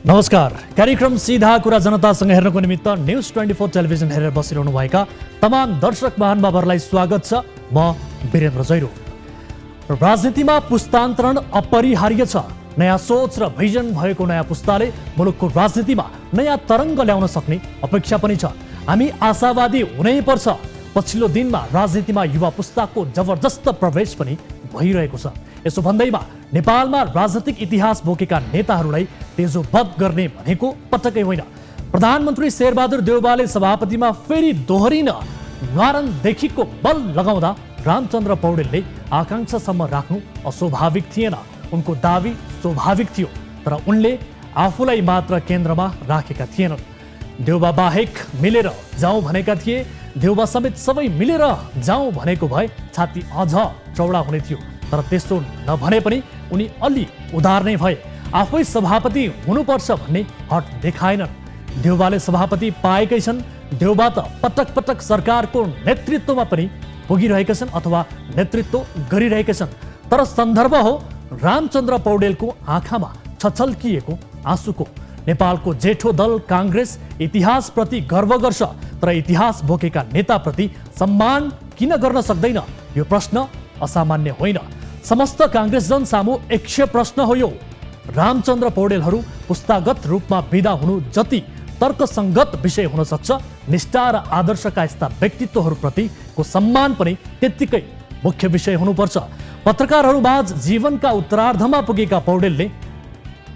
नमस्कार। कार्यक्रम सीधा कुरा जनतासँग हेर्नको निमित्त न्यूज 24 टेलिभिजन हेरेर बसिरहनु भएका तमाम दर्शक महानुभावहरूलाई स्वागत छ। म वीरेन्द्र जैरो। राजनीतिमा पुस्तान्तरण अपरिहार्य छ। नयाँ सोच र भिजन भएको नयाँ पुस्ताले मुलुकको राजनीतिमा नयाँ तरङ्ग ल्याउन सक्ने अपेक्षा पनि छ। हामी आशावादी हुनै पर्छ। पछिल्लो दिनमा राजनीतिमा युवा पुस्ताको जबरजस्त प्रवेश पनि भइरहेको छ। यसो भन्दैमा नेपालमा राजनीतिक इतिहास बोकेका नेताहरूलाई तेजोबद्ध गर्ने भनेको पटक्कै होइन। प्रधानमन्त्री शेरबहादुर देउवाले सभापतिमा फेरि दोहोरिन न्वारानदेखिको बल लगाउँदा रामचन्द्र पौडेलले आकांक्षासम्म राख्नु अस्वाभाविक थिएन। उनको दाबी स्वाभाविक थियो, तर उनले आफूलाई मात्र केन्द्रमा राखेका थिएनन्। देउबा बाहेक मिलेर जाउँ भनेका थिए। देउबा समेत सबै मिलेर जाउँ भनेको भए छाती अझ चौडा हुने थियो, तर त्यस्तो नभने पनि उनी अलि उदार नै भए। आफै सभापति हुनुपर्छ भन्ने हट देखाएनन्। देउबाले सभापति पाएकै छन्। देउबा त पटक पटक सरकारको नेतृत्वमा पनि पुगिरहेका छन् अथवा नेतृत्व गरिरहेका छन्। तर सन्दर्भ हो रामचन्द्र पौडेलको आँखामा छछल्किएको आँसुको। नेपालको जेठो दल काङ्ग्रेस इतिहासप्रति गर्व गर्छ, तर इतिहास बोकेका नेताप्रति सम्मान किन गर्न सक्दैन? यो प्रश्न असामान्य होइन। समस्त काङ्ग्रेसजन सामु एकश्य प्रश्न हो यो। रामचन्द्र पौडेलहरू पुस्तागत रूपमा बिदा हुनु जति तर्कसङ्गत विषय हुन सक्छ, निष्ठा र आदर्शका यस्ता व्यक्तित्वहरूप्रतिको सम्मान पनि त्यत्तिकै मुख्य विषय हुनुपर्छ। पत्रकारहरूमाझ जीवनका उत्तरार्धमा पुगेका पौडेलले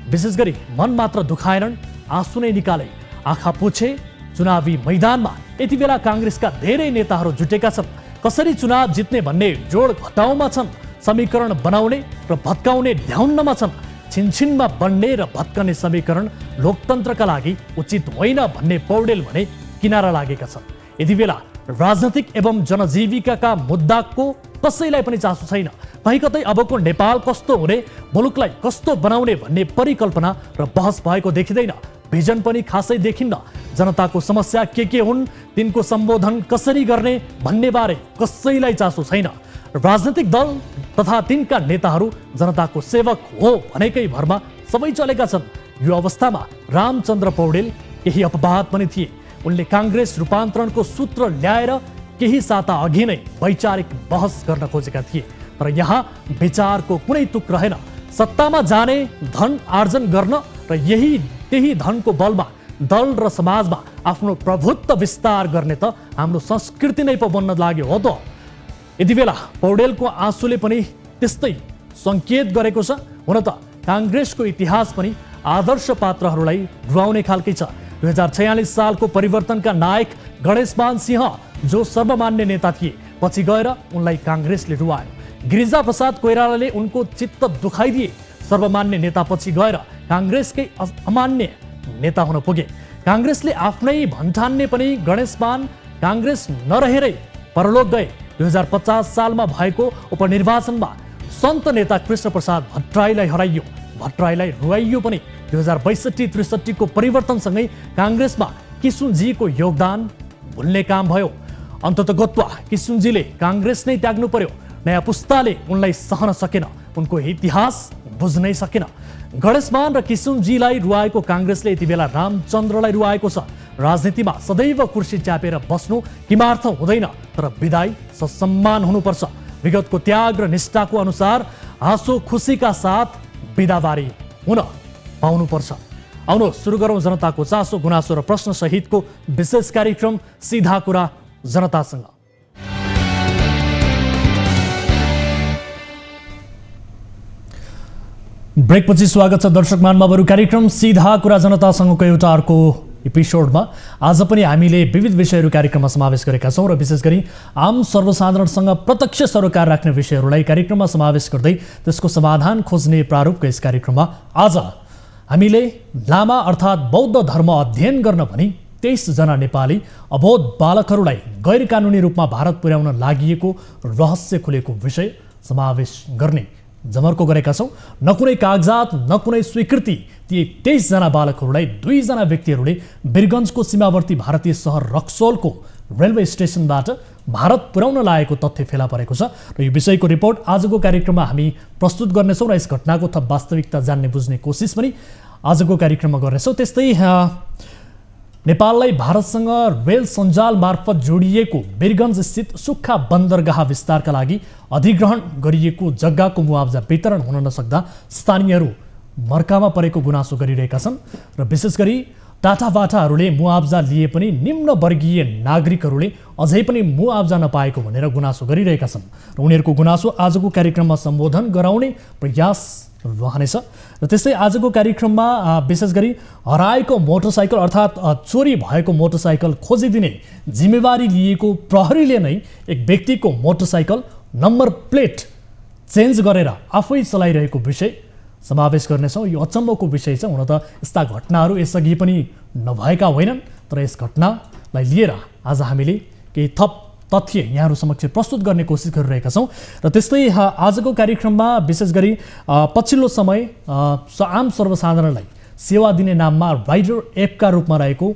विशेष गरी मन मात्र दुखाएनन्, आँसु नै निकाले, आँखा पुछे। चुनावी मैदानमा यति बेला काङ्ग्रेसका धेरै नेताहरू जुटेका छन्। कसरी चुनाव जित्ने भन्ने जोड घटाउमा छन्। समीकरण बनाउने र भत्काउने ध्याउन्नमा छन्। छिनछिनमा बन्ने र भत्कने समीकरण लोकतन्त्रका लागि उचित होइन भन्ने पौडेल भने किनारा लागेका छन्। यति बेला राजनैतिक एवं जनजीविकाका मुद्दाको कसैलाई पनि चासो छैन। कहीँ कतै अबको नेपाल कस्तो हुने, मुलुकलाई कस्तो बनाउने भन्ने परिकल्पना र बहस भएको देखिँदैन। भिजन पनि खासै देखिन्न। जनताको समस्या के हुन्, तिनको सम्बोधन कसरी गर्ने भन्ने बारे कसैलाई चासो छैन। राजनीतिक दल तथा तिनका नेताहरू जनताको सेवक हो भनेकै भरमा सबै चलेका छन्। यो अवस्थामा रामचन्द्र पौडेल केही अपवाद पनि थिए। उनले काङ्ग्रेस रूपान्तरणको सूत्र ल्याएर केही साता अघि नै वैचारिक बहस गर्न खोजेका थिए, तर यहाँ विचारको कुनै तुक रहेन। सत्तामा जाने, धन आर्जन गर्न र त्यही धनको बलमा दल र समाजमा आफ्नो प्रभुत्व विस्तार गर्ने त हाम्रो संस्कृति नै पो बन्न लाग्यो हो त। यति बेला पौडेलको आँसुले पनि त्यस्तै सङ्केत गरेको छ। हुन त काङ्ग्रेसको इतिहास पनि आदर्श पात्रहरूलाई रुवाउने खालकै छ। 2046 सालको परिवर्तनका नायक गणेशमान सिंह जो सर्वमान्य नेता थिए, पछि गएर उनलाई काङ्ग्रेसले रुवायो। गिरिजा प्रसाद कोइरालाले उनको चित्त दुखाइदिए। सर्वमान्य नेता पछि गएर काङ्ग्रेसकै अमान्य नेता हुन पुगे। काङ्ग्रेसले आफ्नै भन्ठान्ने पनि गणेशमान काङ्ग्रेस नरहेरै परलोक गए। 2050 सालमा भएको उपनिर्वाचनमा सन्त नेता कृष्ण प्रसाद भट्टराईलाई हराइयो। भट्टराईलाई रुवाइयो पनि। 2062-63 को परिवर्तनसँगै काङ्ग्रेसमा किशुनजीको योगदान भुल्ने काम भयो। अन्ततगत्वा किशुनजीले काङ्ग्रेस नै त्याग्नु पर्यो। नयाँ पुस्ताले उनलाई सहन सकेन, उनको इतिहास बुझ्नै सकेन। गणेशमान र किशुनजीलाई रुवाएको काङ्ग्रेसले यति बेला रामचन्द्रलाई रुवाएको छ। राजनीतिमा सदैव कुर्सी च्यापेर बस्नु किमार्थ हुँदैन, तर विदाई ससम्मान हुनुपर्छ। विगतको त्याग र निष्ठाको अनुसार हाँसो खुसीका साथ बिदाबारी हुन पाउनुपर्छ। आउनु सुरु गरौँ जनताको चासो गुनासो र प्रश्न सहितको विशेष कार्यक्रम सीधा कुरा जनतासँग। ब्रेकपछि स्वागत छ दर्शक महानुभावहरू। कार्यक्रम सीधा कुरा जनतासँगको एउटा अर्को एपिसोडमा आज पनि हामीले विविध विषयहरू कार्यक्रममा समावेश गरेका छौँ र विशेष गरी आम सर्वसाधारणसँग प्रत्यक्ष सरोकार राख्ने विषयहरूलाई कार्यक्रममा समावेश गर्दै त्यसको समाधान खोज्ने प्रारूपको यस कार्यक्रममा आज हामीले लामा अर्थात् बौद्ध धर्म अध्ययन गर्न भनी 23 जना नेपाली अबोध बालकहरूलाई गैर कानुनी रूपमा भारत पुर्याउन लागिएको रहस्य खुलेको विषय समावेश गर्ने जमर्को गरेका छौँ। न कुनै कागजात न कुनै स्वीकृति। ती 23 जना बालकहरूलाई 2 जना व्यक्तिहरूले वीरगन्जको सीमावर्ती भारतीय सहर रक्सोलको रेलवे स्टेसनबाट भारत पुर्याउन लागेको तथ्य फेला परेको छ र यो विषयको रिपोर्ट आजको कार्यक्रममा हामी प्रस्तुत गर्नेछौँ र यस घटनाको थप वास्तविकता जान्ने बुझ्ने कोसिस पनि आजको कार्यक्रममा गर्नेछौँ। त्यस्तै नेपाललाई भारतसँग रेल सञ्जाल मार्फत जोडिएको वीरगञ्ज स्थित सुक्खा बन्दरगाह विस्तारका लागि अधिग्रहण गरिएको जग्गाको मुआवजा वितरण हुन नसक्दा स्थानीयहरू मर्कामा परेको गुनासो गरिरहेका छन् र विशेष गरी टाटाबाटाहरूले मुआवजा लिए पनि निम्न वर्गीय नागरिकहरूले अझै पनि मुआवजा नपाएको भनेर गुनासो गरिरहेका छन् र उनीहरूको गुनासो आजको कार्यक्रममा सम्बोधन गराउने प्रयास रहनेछ। र त्यस्तै आजको कार्यक्रममा विशेष गरी हराएको मोटरसाइकल अर्थात् चोरी भएको मोटरसाइकल खोजिदिने जिम्मेवारी लिएको प्रहरीले नै एक व्यक्तिको मोटरसाइकल नम्बर प्लेट चेन्ज गरेर आफै चलाइरहेको विषय समावेश गर्नेछौँ। यो अचम्मको विषय छ। हुन त यस्ता घटनाहरू यसअघि पनि नभएका होइनन्, तर यस घटनालाई लिएर आज हामीले केही थप तथ्य यहाँहरू समक्ष प्रस्तुत गर्ने कोसिस गरिरहेका छौँ। र त्यस्तै आजको कार्यक्रममा विशेष गरी पछिल्लो समय आम सर्वसाधारणलाई सेवा दिने नाममा राइडर एपका रूपमा रहेको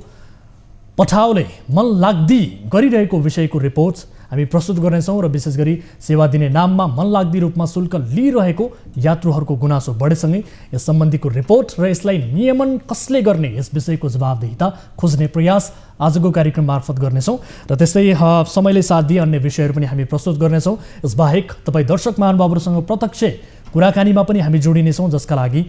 पठाउले मनलाग्दी गरिरहेको विषयको रिपोर्ट हामी प्रस्तुत गर्नेछौँ र विशेष गरी सेवा दिने नाममा मनलाग्दी रूपमा शुल्क लिइरहेको यात्रुहरूको गुनासो बढेसँगै यस सम्बन्धीको रिपोर्ट र यसलाई नियमन कसले गर्ने यस विषयको जवाबदेहिता खोज्ने प्रयास आजको कार्यक्रम मार्फत गर्नेछौँ। र त्यस्तै समयले साथ दिए अन्य विषयहरू पनि हामी प्रस्तुत गर्नेछौँ। यसबाहेक तपाईँ दर्शक महानुभावहरूसँग प्रत्यक्ष कुराकानीमा पनि हामी जोडिनेछौँ, जसका लागि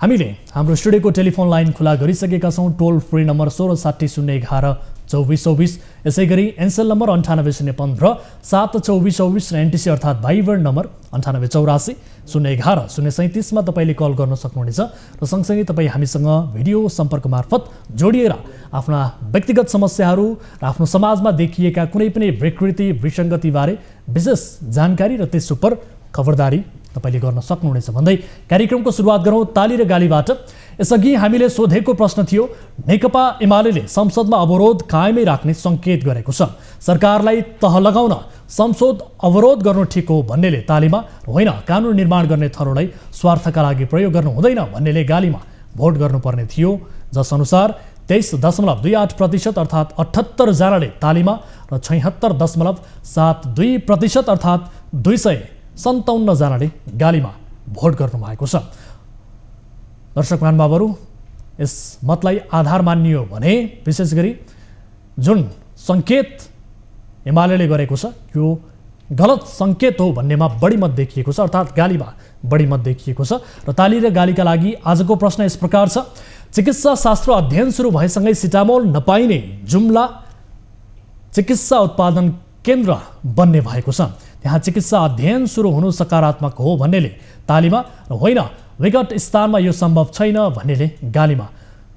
हामीले हाम्रो स्टुडियोको टेलिफोन लाइन खुला गरिसकेका छौँ। टोल फ्री नम्बर 1660 011 2424, यसै गरी एनसेल नम्बर 9815 72424 र एनटिसी अर्थात् भाइबर नम्बर 9884 011 037 मा तपाईँले कल गर्न सक्नुहुनेछ। र सँगसँगै तपाईँ हामीसँग भिडियो सम्पर्क मार्फत जोडिएर आफ्ना व्यक्तिगत समस्याहरू र आफ्नो समाजमा देखिएका कुनै पनि विकृति विसङ्गतिबारे विशेष जानकारी र त्यस उप खबरदारी तपाईले गर्न सक्नुहुनेछ भन्दै कार्यक्रमको सुरुवात गरौँ ताली र गालीबाट। यसअघि हामीले सोधेको प्रश्न थियो, नेकपा एमाले संसदमा अवरोध कायमै राख्ने सङ्केत गरेको छ। सरकारलाई तह लगाउन संसद अवरोध गर्नु ठिक हो भन्नेले तालीमा, होइन कानुन निर्माण गर्ने थरोलाई स्वार्थका लागि प्रयोग गर्नु हुँदैन भन्नेले गालीमा भोट गर्नुपर्ने थियो, जसअनुसार 23.28% अर्थात् 78 जनाले तालीमा र 76.72% अर्थात् 257 जनाले गालीमा भोट गर्नुभएको छ। दर्शक महानुभावहरू, यस मतलाई आधार मानियो भने विशेष गरी जुन सङ्केत एमाले गरेको छ यो गलत सङ्केत हो भन्नेमा बढी मत देखिएको छ, अर्थात् गालीमा बढी मत देखिएको छ। र ताली र गालीका लागि आजको प्रश्न यस प्रकार छ। चिकित्सा शास्त्र अध्ययन सुरु भएसँगै सिटामोल नपाइने जुम्ला चिकित्सा उत्पादन केन्द्र बन्ने भएको छ। त्यहाँ चिकित्सा अध्ययन सुरु हुनु सकारात्मक हो भन्नेले तालीमा, र होइन विगत स्थानमा यो सम्भव छैन भन्नेले गालीमा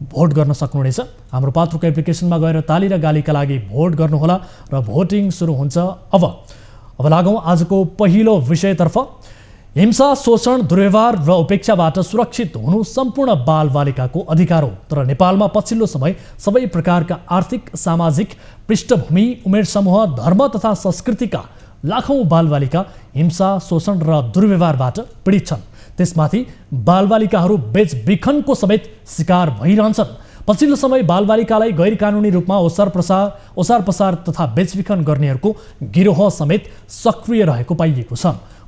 भोट गर्न सक्नुहुनेछ। हाम्रो पात्रको एप्लिकेसनमा गएर ताली र गालीका लागि भोट गर्नुहोला र भोटिङ सुरु हुन्छ। अब लागौँ आजको पहिलो विषयतर्फ। हिंसा, शोषण, दुर्व्यवहार र उपेक्षाबाट सुरक्षित हुनु सम्पूर्ण बालबालिकाको अधिकार हो, तर नेपालमा पछिल्लो समय सबै प्रकारका आर्थिक, सामाजिक पृष्ठभूमि, उमेर समूह, धर्म तथा संस्कृतिका लाखौँ बालबालिका हिंसा, शोषण र दुर्व्यवहारबाट पीडित छन्। त्यसमाथि बालबालिकाहरू बेचबिखनको समेत शिकार भइरहन्छन्। पछिल्लो समय बालबालिकालाई गैर कानुनी रूपमा ओसार पसार तथा बेचबिखन गर्नेहरूको गिरोह समेत सक्रिय रहेको पाइएको छ।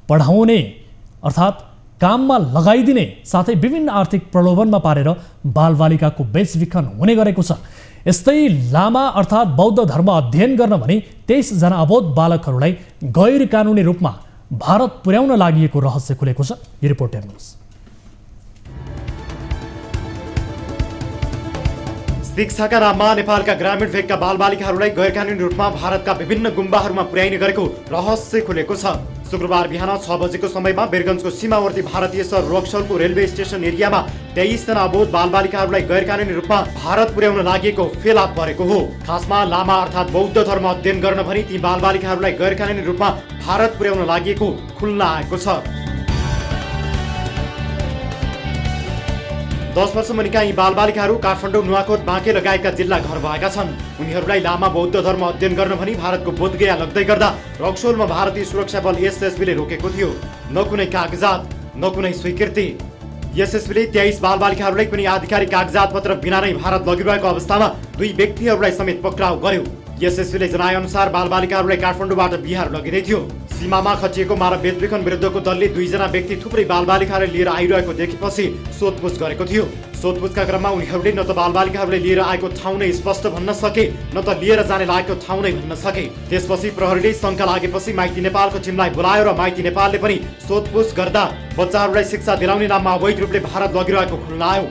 पढाउने अर्थात् काममा लगाइदिने साथै विभिन्न आर्थिक प्रलोभनमा पारेर बालबालिकाको बेचबिखन हुने गरेको छ। यस्तै लामा अर्थात् बौद्ध धर्म अध्ययन गर्न भनी 23 जना अबोध बालकहरूलाई गैर कानुनी रूपमा भारत पुर्याउन लागि रहस्य खुलेको छ। यो रिपोर्ट हेर्नुहोस्। शिक्षाका नाममा नेपालका ग्रामीण भेगका बालबालिकाहरूलाई गैर कानुनी रूपमा भारतका विभिन्न गुम्बाहरूमा पुर्याइने गरेको रहस्य खुलेको छ। शुक्रबार बिहान 6 बजेको समयमा वीरगञ्जको सीमावर्ती भारतीय सहर रक्सौलको रेलवे स्टेसन एरियामा 23 जना अबोध बालबालिकाहरूलाई गैर कानुनी रूपमा भारत पुर्याउन लागेको फेला परेको हो। खासमा लामा अर्थात् बौद्ध धर्म अध्ययन गर्न भनी ती बालबालिकाहरूलाई गैर कानुनी रूपमा भारत पुर्याउन लागेको खुल्ला आएको छ। 10 वर्ष मुनिका यी बालबालिकाहरू काठमाडौँ, नुवाकोट, बाँके लगायतका जिल्ला घर भएका छन्। उनीहरूलाई लामा बौद्ध धर्म अध्ययन गर्न भनी भारतको बोधगया लग्दै गर्दा रक्सौलमा भारतीय सुरक्षा बल एसएसबीले रोकेको थियो। न कुनै कागजात, न कुनै स्वीकृति। एसएसबीले 23 बालबालिकाहरूलाई पनि आधिकारिक कागजात पत्र बिना नै भारत लगिरहेको अवस्थामा 2 व्यक्तिहरूलाई समेत पक्राउ गर्यो। एसएसबीले जनाएअनुसार बालबालिकाहरूलाई काठमाडौँबाट बिहार लगिँदै थियो। सीमामा खचिएको मानव बेचबिखन विरुद्धको दलले 2 जना व्यक्ति थुप्रै बालबालिकालाई लिएर आइरहेको देखेपछि सोधपुछ गरेको थियो। सोधपुछका क्रममा उनीहरूले न त बालबालिकाहरूलाई लिएर आएको ठाउँ नै स्पष्ट भन्न सके न त लिएर जाने लागेको ठाउँ नै भन्न सके। त्यसपछि प्रहरीले शङ्का लागेपछि माइती नेपालको टिमलाई बोलायो र माइती नेपालले पनि सोधपुछ गर्दा बच्चाहरूलाई शिक्षा दिलाउने नाममा अवैध रूपले भारत लगिरहेको खुल्न आयो।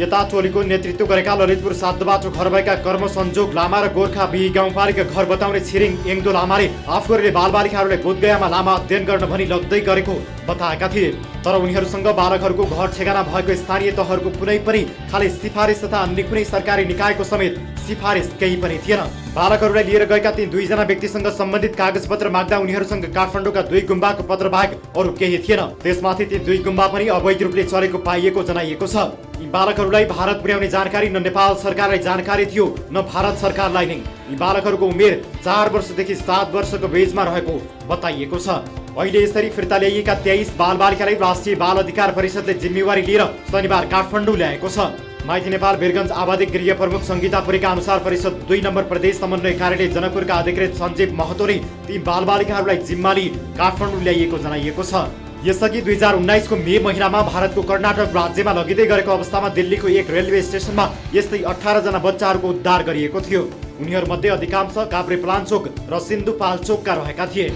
यता टोलीको नेतृत्व गरेका ललितपुर 7 बाटो घर भएका कर्म संजोग लामा र गोर्खा बिही गाउँपालिका घर बताउने छिरिङ एङदो लामाले आफूहरूले बालबालिकाहरूलाई बोधगयामा लामा अध्ययन गर्न भनी लग्दै गरेको बताएका थिए। तर उनीहरूसँग बालकहरूको घर ठेगाना भएको स्थानीय तहहरूको कुनै पनि खाली सिफारिस तथा अन्य कुनै सरकारी निकायको समेत सिफारिस केही पनि थिएन। बालकहरूलाई लिएर गएका ती 2 जना व्यक्तिसँग सम्बन्धित कागजपत्र माग्दा उनीहरूसँग काठमाडौँका 2 गुम्बाको पत्र बाहेक अरू केही थिएन। त्यसमाथि ती 2 गुम्बा पनि अवैध रूपले चलेको पाइएको जनाइएको छ। यी बालकहरूलाई भारत पुर्याउने जानकारी न नेपाल सरकारलाई जानकारी थियो न भारत सरकारलाई नै। यी बालकहरूको उमेर 4 वर्षदेखि 7 वर्षको बीचमा रहेको बताइएको छ। अहिले यसरी फिर्ता ल्याइएका 23 बालबालिकालाई राष्ट्रिय बाल अधिकार परिषदले जिम्मेवारी लिएर शनिबार काठमाडौँ ल्याएको छ। माइती नेपाल वीरगञ्ज आवाधिक गृह प्रमुख सङ्गीता पुरीका अनुसार परिषद 2 नम्बर प्रदेश समन्वय कार्यालय जनकपुरका अधिकृत सञ्जीव महतोले ती बालबालिकाहरूलाई जिम्मा लिई काठमाडौँ ल्याइएको जनाइएको छ। यसअघि 2019 को मे महिनामा भारतको कर्नाटक राज्यमा लगिँदै गरेको अवस्थामा दिल्लीको एक रेलवे स्टेसनमा यस्तै 18 जना बच्चाहरूको उद्धार गरिएको थियो। उनीहरूमध्ये अधिकांश काभ्रेपलाञ्चोक र सिन्धुपाल्चोकका रहेका थिए।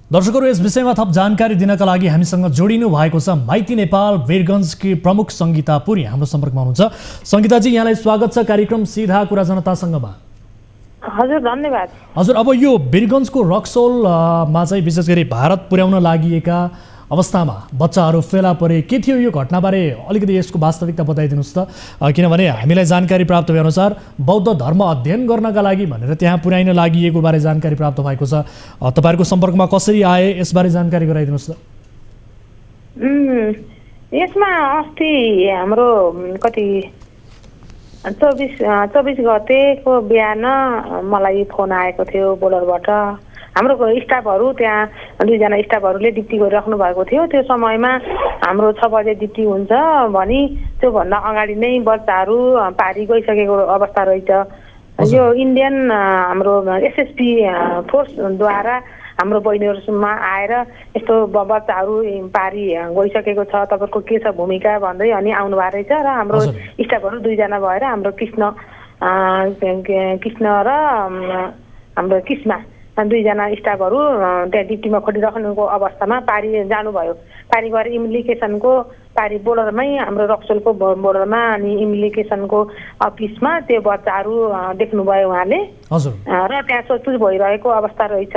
दर्शकहरू, यस विषयमा थप जानकारी दिनका लागि हामीसँग जोडिनु भएको छ माइती नेपाल वीरगञ्जकी प्रमुख सङ्गीता पुरी हाम्रो सम्पर्कमा हुनुहुन्छ। सङ्गीताजी, यहाँलाई स्वागत छ कार्यक्रम सीधा कुरा जनतासँगमा। हजुर, धन्यवाद। हजुर, अब यो वीरगञ्जको रक्सोलमा चाहिँ विशेष गरी भारत पुर्याउन लागिएका अवस्थामा बच्चाहरू फेला परे, के थियो यो घटनाबारे अलिकति यसको वास्तविकता बताइदिनुहोस् त। किनभने हामीलाई जानकारी प्राप्त भएअनुसार बौद्ध धर्म अध्ययन गर्नका लागि भनेर त्यहाँ पुर्याइन लागिएको बारे जानकारी प्राप्त भएको छ। तपाईँहरूको सम्पर्कमा कसरी आए यसबारे जानकारी गराइदिनुहोस् त। यसमा अस्ति हाम्रो कति 24 गतेको बिहान मलाई फोन आएको थियो बोर्डरबाट। हाम्रो स्टाफहरू त्यहाँ 2 जना स्टाफहरूले ड्युटी गरिराख्नु भएको थियो। त्यो समयमा हाम्रो 6 बजे ड्युटी हुन्छ भनी त्योभन्दा अगाडि नै बच्चाहरू पारी गइसकेको अवस्था रहेछ। यो इन्डियन हाम्रो एसएसपी फोर्सद्वारा हाम्रो बहिनीहरूसम्म आएर यस्तो बच्चाहरू पारी गइसकेको छ, तपाईँको के छ भूमिका भन्दै अनि आउनु भएको रहेछ। र हाम्रो स्टाफहरू 2 जना भएर हाम्रो कृष्ण र हाम्रो किस्मा 2 जना स्टाफहरू त्यहाँ ड्युटीमा खटिराख्नुको अवस्थामा पारी जानुभयो। पारी गएर इम्प्लिकेसनको पारी बोर्डरमै हाम्रो रक्सोलको बोर्डरमा अनि इम्प्लिकेसनको अफिसमा त्यो बच्चाहरू देख्नुभयो उहाँले। र त्यहाँ सोधपुछ भइरहेको अवस्था रहेछ।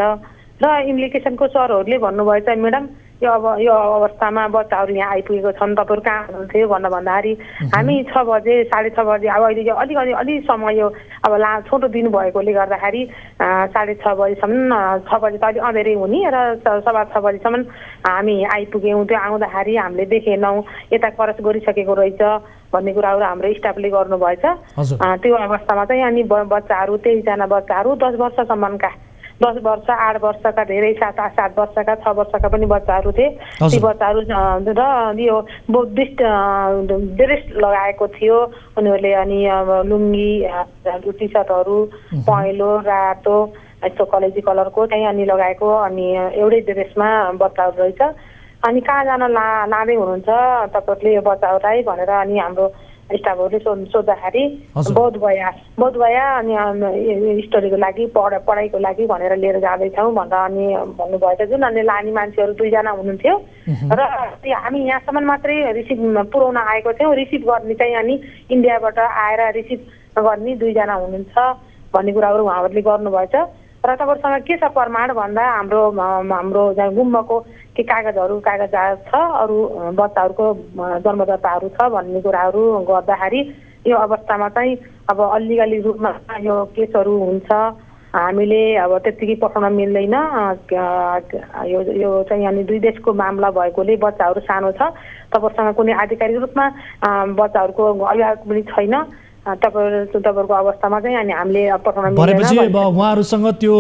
र इम्प्लिकेसनको सरहरूले भन्नुभएछ, म्याडम यो अवस्थामा बच्चाहरू यहाँ आइपुगेको छन्, तपाईँहरू कहाँ हुनुहुन्थ्यो भन्दाखेरि हामी 6 बजे 6:30 बजे अब अहिले अलि समय अब छोटो दिनु भएकोले गर्दाखेरि 6:30 बजीसम्म 6 बजे त अलिक अँधेरै हुने र 6:15 बजीसम्म हामी आइपुग्यौँ। त्यो आउँदाखेरि हामीले देखेनौँ, यता क्रस गरिसकेको रहेछ भन्ने कुराहरू हाम्रो स्टाफले गर्नुभएछ। त्यो अवस्थामा चाहिँ अनि बच्चाहरू 23 जना बच्चाहरू 10 वर्षसम्मका 10 वर्ष 8 वर्षका धेरै 7 वर्षका 6 वर्षका पनि बच्चाहरू थिए। ती बच्चाहरू र यो बुद्धिस्ट ड्रेस लगाएको थियो उनीहरूले। अनि लुङ्गी टी सर्टहरू पहेँलो रातो यस्तो कलेजी कलरको चाहिँ अनि लगाएको अनि एउटै ड्रेसमा बच्चाहरू रहेछ। अनि कहाँ जान लाँदै हुनुहुन्छ तपाईँहरूले यो बच्चाहरूलाई भनेर अनि हाम्रो स्टाफहरूले सोद्धाखेरि बौद्धगया अनि स्टडीको लागि पढाइको लागि भनेर लिएर जाँदैछौँ भनेर अनि भन्नुभएछ। जुन अनि लाने मान्छेहरू 2 जना हुनुहुन्थ्यो र हामी यहाँसम्म मात्रै रिसिभ पुर्याउन आएको थियौँ। रिसिभ गर्ने चाहिँ अनि इन्डियाबाट आएर रिसिभ गर्ने 2 जना हुनुहुन्छ भन्ने कुराहरू उहाँहरूले गर्नुभएछ। र तपाईँहरूसँग के छ प्रमाण भन्दा हाम्रो गुम्बाको के कागजात छ, अरू बच्चाहरूको जन्मदत्ताहरू छ भन्ने कुराहरू गर्दाखेरि यो अवस्थामा चाहिँ अब अलिगली रूपमा यो केसहरू हुन्छ। हामीले अब त्यतिकै पठाउन मिल्दैन। यो चाहिँ अनि 2 देशको मामला भएकोले बच्चाहरू सानो छ। तपाईँहरूसँग कुनै आधिकारिक रूपमा बच्चाहरूको अभिभावक पनि छैन। तपाईँहरूको अवस्थामा चाहिँ अनि हामीले पठाउन भनेपछि अब उहाँहरूसँग त्यो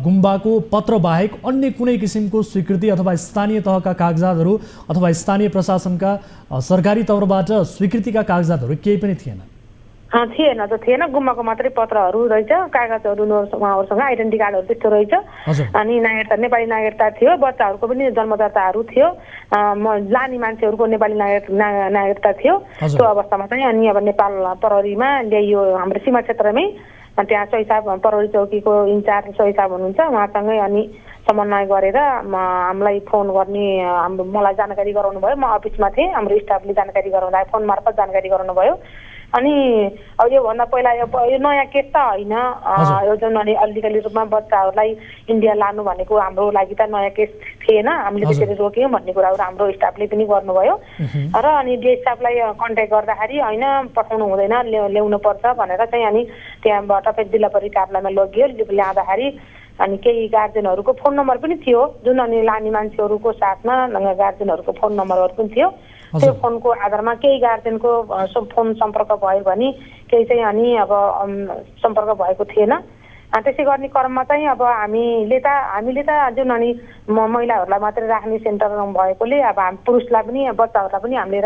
गुम्बाको पत्र बाहेक अन्य कुनै किसिमको स्वीकृति अथवा स्थानीय तहका कागजातहरू अथवा स्थानीय प्रशासनका सरकारी तौरबाट स्वीकृतिका कागजातहरू केही पनि थिएन। थिएन त थिएन, गुम्बाको मात्रै पत्रहरू रहेछ, कागजहरू उहाँहरूसँग आइडेन्टिटी कार्डहरू त्यस्तो रहेछ। अनि नागरिकता नेपाली नागरिकता थियो, बच्चाहरूको पनि जन्मदाताहरू थियो, लाने मान्छेहरूको नेपाली नागरिकता थियो। त्यो अवस्थामा चाहिँ अनि अब नेपाल प्रहरीमा ल्याइयो, हाम्रो सीमा क्षेत्रमै त्यहाँ सोही साहब प्रहरी चौकीको इन्चार्ज सोही साहब हुनुहुन्छ, उहाँसँगै अनि समन्वय गरेर हामीलाई फोन गर्ने मलाई जानकारी गराउनु भयो। म अफिसमा थिएँ, हाम्रो स्टाफले जानकारी गराउँदा फोन मार्फत जानकारी गराउनु भयो। अनि अब योभन्दा पहिला यो नयाँ केस त होइन, यो जुन अलिकति रूपमा बच्चाहरूलाई इन्डिया लानु भनेको हाम्रो लागि त नयाँ केस थिएन, हामीले त्यसरी रोक्यौँ भन्ने कुराहरू हाम्रो स्टाफले पनि गर्नुभयो। र अनि डिएसएफलाई कन्ट्याक्ट गर्दाखेरि होइन पठाउनु हुँदैन, ल्याउनु पर्छ भनेर चाहिँ अनि त्यहाँबाट फेरि जिल्ला प्रहरी कार्यालयमा लगियो। ल्याउँदाखेरि अनि केही गार्जेनहरूको फोन नम्बर पनि थियो, जुन अनि लाने मान्छेहरूको साथमा गार्जेनहरूको फोन नम्बरहरू पनि थियो। त्यो फोनको आधारमा केही गार्जेनको फोन सम्पर्क भयो भने केही चाहिँ अनि अब सम्पर्क भएको थिएन। त्यसै गर्ने क्रममा चाहिँ अब हामीले त जुन अनि महिलाहरूलाई मात्रै राख्ने सेन्टर भएकोले अब हामी पुरुषलाई पनि बच्चाहरूलाई पनि हामीले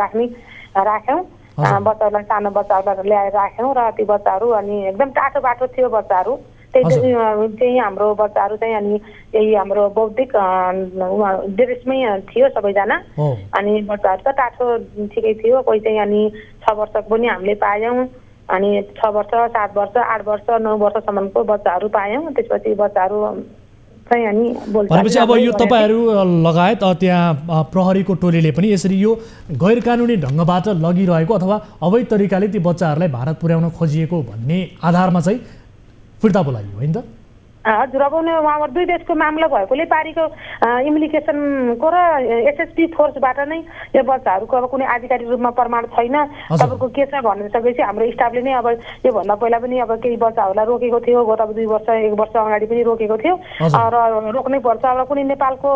राख्यौँ। बच्चाहरूलाई सानो बच्चाहरूलाई ल्याएर राख्यौँ र ती बच्चाहरू अनि एकदम टाटो बाटो थियो बच्चाहरू। त्यही हाम्रो बच्चाहरू चाहिँ अनि यही हाम्रो बौद्धिक ड्रेसमै थियो सबैजना। अनि बच्चाहरू त टाटो ठिकै थियो, कोही चाहिँ अनि 6 वर्षको पनि हामीले पायौँ, अनि 6 वर्ष 7 वर्ष 8 वर्ष 9 वर्षसम्मको बच्चाहरू पायौँ। त्यसपछि बच्चाहरू चाहिँ अनि भनेपछि अब यो तपाईँहरू लगायत त्यहाँ प्रहरीको टोलीले पनि यसरी यो गैर कानुनी ढङ्गबाट लगिरहेको अथवा अवैध तरिकाले ती बच्चाहरूलाई भारत पुर्याउन खोजिएको भन्ने आधारमा चाहिँ फिर्ता बोलाइयो होइन त? हजुर, अब उहाँहरू दुई देशको मामला भएकोले पारीको इम्प्लिकेसनको र एसएसपी फोर्सबाट नै यो बच्चाहरूको अब कुनै आधिकारिक रूपमा प्रमाण छैन तपाईँको के छ भनिसकेपछि हाम्रो स्टाफले नै अब योभन्दा पहिला पनि अब केही बच्चाहरूलाई रोकेको थियो, गत 2 वर्ष 1 वर्ष अगाडि पनि रोकेको थियो र रोक्नै पर्छ। अब कुनै नेपालको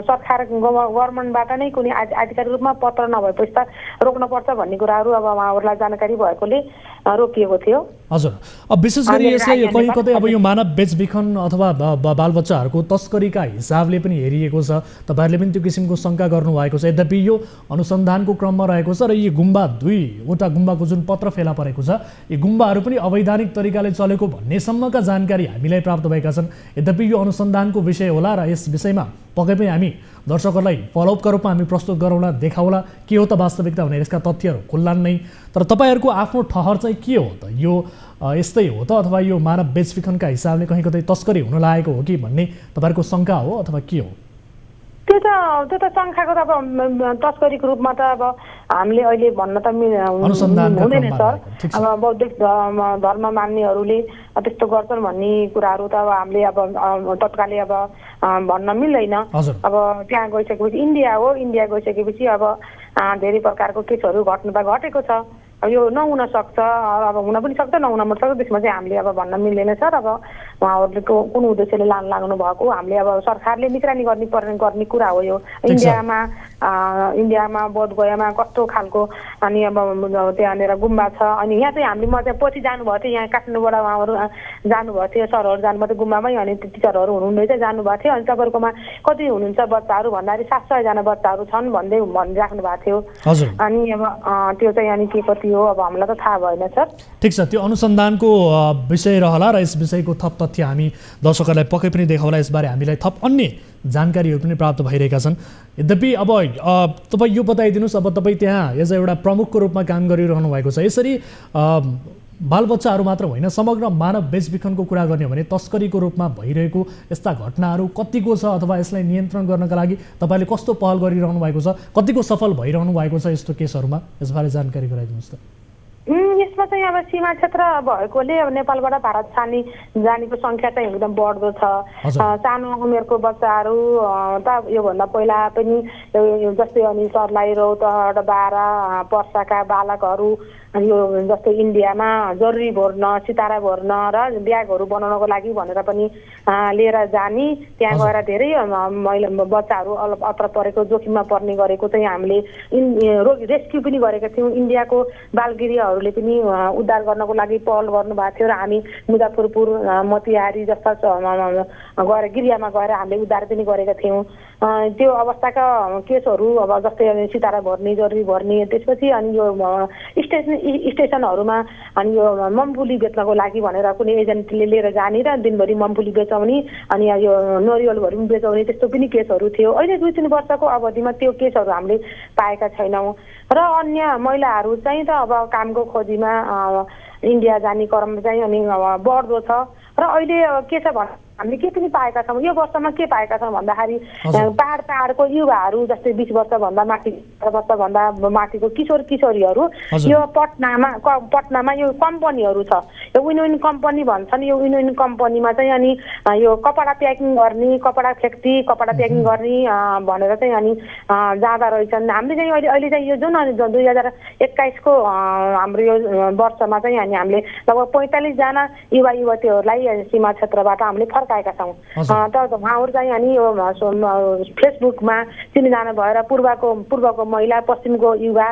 सरकार गभर्मेन्टबाट नै कुनै आधिकारिक रूपमा पत्र नभएपछि त रोक्नुपर्छ भन्ने कुराहरू अब उहाँहरूलाई जानकारी भएकोले रोकिएको थियो। हजुर, अब विशेष गरी यसलाई कहीँ कतै अब यो मानव बेचबिखन अथवा बालबच्चाहरूको तस्करीका हिसाबले पनि हेरिएको छ, तपाईँहरूले पनि त्यो किसिमको शङ्का गर्नुभएको छ। यद्यपि यो अनुसन्धानको क्रममा रहेको छ र यी गुम्बा 2वटा गुम्बाको जुन पत्र फेला परेको छ, यी गुम्बाहरू पनि अवैधानिक तरिकाले चलेको भन्नेसम्मका जानकारी हामीलाई प्राप्त भएका छन्। यद्यपि यो अनुसन्धानको विषय होला र यस विषयमा पक्कै पनि हामी दर्शकहरूलाई फलोअपका रूपमा हामी प्रस्तुत गरौँला, देखाउला के हो त वास्तविकता भनेर यसका तथ्यहरू खुल्लान् नै। तर तपाईँहरूको आफ्नो ठहर चाहिँ के हो त? यो यस्तै हो त अथवा यो मानव बेचबिखनका हिसाबले कहीँ कतै तस्करी हुन लागेको हो कि भन्ने तपाईँहरूको शङ्का हो अथवा के हो? त्यो त शङ्काको त अब तस्करीको रूपमा त अब हामीले अहिले भन्न त हुँदैन सर। अब बौद्धिक धर्म मान्नेहरूले त्यस्तो गर्छन् भन्ने कुराहरू त अब हामीले अब तत्कालै अब भन्न मिल्दैन। अब त्यहाँ गइसकेपछि इन्डिया हो, इन्डिया गइसकेपछि अब धेरै प्रकारको केसहरू घट्नु त घटेको छ। अब यो नहुन सक्छ, अब हुन पनि सक्छ नहुन पनि सक्छ, त्यसमा चाहिँ हामीले अब भन्न मिल्दैन सर। अब उहाँहरूले कुन उद्देश्यले लाग्नु भएको हामीले अब सरकारले निगरानी गर्ने कुरा हो यो। इन्डियामा बोधगयामा कस्तो खालको अनि अब त्यहाँनिर गुम्बा छ, अनि यहाँ चाहिँ हामीले म चाहिँ पछि जानुभएको थियो, यहाँ काठमाडौँबाट उहाँहरू जानुभएको थियो, सरहरू जानुभएको थियो गुम्बामै, अनि टिचरहरू हुनुहुँदै चाहिँ जानुभएको थियो। अनि तपाईँहरूकोमा कति हुनुहुन्छ बच्चाहरू भन्दाखेरि 700 जना बच्चाहरू छन् भनिराख्नु भएको थियो। अनि अब त्यो चाहिँ अनि के कति हो अब हामीलाई त थाहा भएन सर। ठिक छ, त्यो अनुसन्धानको विषय रहला र यस विषयको थप तथ्य हामी दर्शकहरूलाई पक्कै पनि देखाउला। यसबारे हामीलाई थप अन्य जानकारीहरू पनि प्राप्त भइरहेका छन्। यद्यपि अब तपाईँ यो बताइदिनुहोस्, अब तपाईँ त्यहाँ एज एउटा प्रमुखको रूपमा काम गरिरहनु भएको छ, यसरी बालबच्चाहरू मात्र होइन समग्र मानव बेचबिखनको कुरा गर्ने हो भने तस्करीको रूपमा भइरहेको यस्ता घटनाहरू कतिको छ अथवा यसलाई नियन्त्रण गर्नका लागि तपाईँले कस्तो पहल गरिरहनु भएको छ, कतिको सफल भइरहनु भएको छ यस्तो केसहरूमा, यसबारे जानकारी गराइदिनुहोस् त। यसमा चाहिँ अब सीमा क्षेत्र भएकोले अब नेपालबाट भारत जानेको सङ्ख्या चाहिँ एकदम बढ्दो छ। सानो उमेरको बच्चाहरू त योभन्दा पहिला पनि जस्तै अनि सर्लाही, रौतहट, बारा, पर्साका बालकहरू यो जस्तै इन्डियामा जरुरी भर्न, सितारा भर्न र ब्यागहरू बनाउनको लागि भनेर पनि लिएर जाने, त्यहाँ गएर धेरै महिला बच्चाहरू अत्र परेको जोखिममा पर्ने गरेको चाहिँ हामीले रेस्क्यु पनि गरेका थियौँ। इन्डियाको बालगृहहरूले पनि उद्धार गर्नको लागि पहल गर्नुभएको थियो र हामी मुजफ्फरपुर, मोतिहारी जस्ता गएर गृहमा गएर हामीले उद्धार पनि गरेका थियौँ। त्यो अवस्थाका केसहरू अब जस्तै सितारा भर्ने, जरुरी भर्ने, त्यसपछि अनि यो स्टेसनरी स्टेसनहरूमा अनि यो ममफुली बेच्नको लागि भनेर कुनै एजेन्टले लिएर जाने र दिनभरि ममफुली बेचाउने अनि यो नरिवलहरू पनि बेचाउने त्यस्तो पनि केसहरू थियो। अहिले 2-3 वर्षको अवधिमा त्यो केसहरू हामीले पाएका छैनौँ र अन्य महिलाहरू चाहिँ त अब कामको खोजीमा इन्डिया जाने क्रम चाहिँ अनि बढ्दो छ र अहिले के छ भने हामीले के पनि पाएका छौँ। यो वर्षमा के पाएका छौँ भन्दाखेरि पाहाडको युवाहरू जस्तै 20 वर्षभन्दा माथि 18 वर्षभन्दा माथिको किशोरीहरू यो पटनामा यो कम्पनीहरू छ, यो विन कम्पनी भन्छन्। यो विन कम्पनीमा चाहिँ अनि यो कपडा प्याकिङ गर्ने, कपडा फ्याक्ट्री कपडा प्याकिङ गर्ने भनेर चाहिँ अनि जाँदा रहेछन्। हामीले चाहिँ अहिले चाहिँ यो जुन 2021 को हाम्रो यो वर्षमा चाहिँ अनि हामीले लगभग 45 जना युवा युवतीहरूलाई सीमा क्षेत्रबाट हामीले फर्काएका छौँ। त उहाँहरू चाहिँ अनि यो फेसबुकमा चिनिजान भएर पूर्वको महिला, पश्चिमको युवा,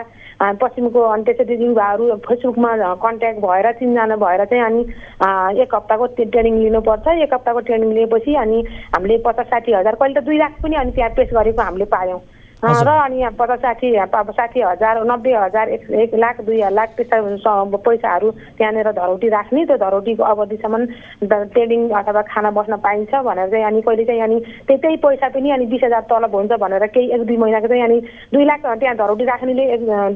पश्चिमको अनि त्यसरी युवाहरू फेसबुकमा कन्ट्याक्ट भएर चिनजान भएर चाहिँ अनि 1 हप्ताको ट्रेनिङ लिनुपर्छ। 1 हप्ताको ट्रेनिङ लिएपछि अनि हामीले 50-60 हजार, कहिले त 2 लाख पनि अनि त्यहाँ पेस गरेको हामीले पायौँ र अनि 50-60 हजार, 90 हजार, 1 लाख, 2 लाख त्यस्ता पैसाहरू त्यहाँनिर धरौटी राख्ने। त्यो धरौटीको अवधिसम्म ट्रेनिङ अथवा खाना बस्न पाइन्छ भनेर चाहिँ अनि कहिले चाहिँ अनि त्यही पैसा पनि अनि 20 हजार तलब हुन्छ भनेर केही 1-2 महिनाको चाहिँ अनि 2 लाख त्यहाँ धरौटी राख्नेले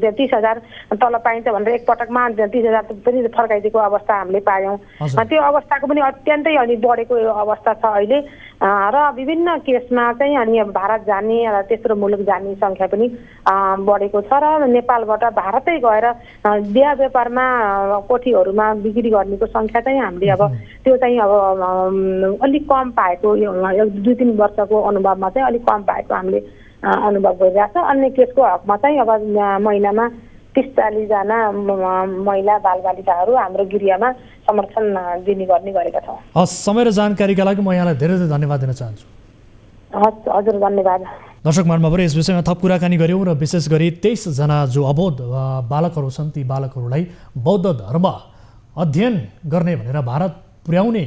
30 हजार तलब पाइन्छ भनेर एकपटकमा 30 हजार पनि फर्काइदिएको अवस्था हामीले पायौँ। त्यो अवस्थाको पनि अत्यन्तै अनि बढेको अवस्था छ अहिले र विभिन्न केसमा चाहिँ अनि भारत जाने र तेस्रो मुलुक जाने सङ्ख्या पनि बढेको छ र नेपालबाट भारतै गएर बिहा व्यापारमा कोठीहरूमा बिक्री गर्नेको सङ्ख्या चाहिँ हामीले अब त्यो चाहिँ अब अलिक कम पाएको, यो 2-3 वर्षको अनुभवमा चाहिँ अलिक कम पाएको हामीले अनुभव गरिरहेको छ। अन्य केसको हकमा चाहिँ अब महिनामा 30-40 जना महिला बालबालिकाहरू हाम्रो गृहमा समर्थन दिने गरेका छौँ। हस्, समय र जानकारीका लागि म यहाँलाई धेरै धेरै धन्यवाद दिन चाहन्छु। हस् हजुर, धन्यवाद। दर्शक महानुभावहरू, यस विषयमा थप कुराकानी गऱ्यौँ र विशेष गरी 23 जना जो अबोध बालकहरू छन् ती बालकहरूलाई बौद्ध धर्म अध्ययन गर्ने भनेर भारत पुर्याउने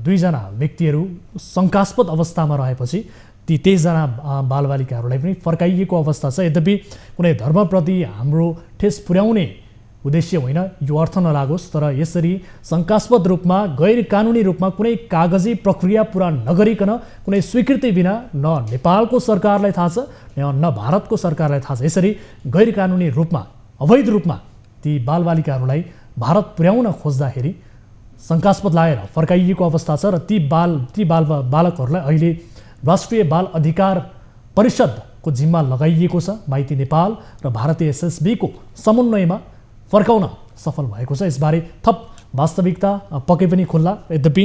2 जना व्यक्तिहरू शङ्कास्पद अवस्थामा रहेपछि ती 23 जना बालबालिकाहरूलाई पनि फर्काइएको अवस्था छ। यद्यपि कुनै धर्मप्रति हाम्रो ठेस पुर्याउने उद्देश्य होइन, यो अर्थ नलागोस्, तर यसरी शङ्कास्पद रूपमा गैर कानुनी रूपमा कुनै कागजी प्रक्रिया पुरा नगरिकन कुनै स्वीकृति बिना न नेपालको सरकारलाई थाहा छ न भारतको सरकारलाई थाहा छ, यसरी गैर कानुनी रूपमा अवैध रूपमा ती बालबालिकाहरूलाई भारत पुर्याउन खोज्दाखेरि शङ्कास्पद लागेर फर्काइएको अवस्था छ र ती बालकहरूलाई अहिले राष्ट्रिय बाल अधिकार परिषदको जिम्मा लगाइएको छ। माइती नेपाल र भारतीय एसएसबीको समन्वयमा फर्काउन सफल भएको छ। यसबारे थप वास्तविकता पक्कै पनि खुल्ला। यद्यपि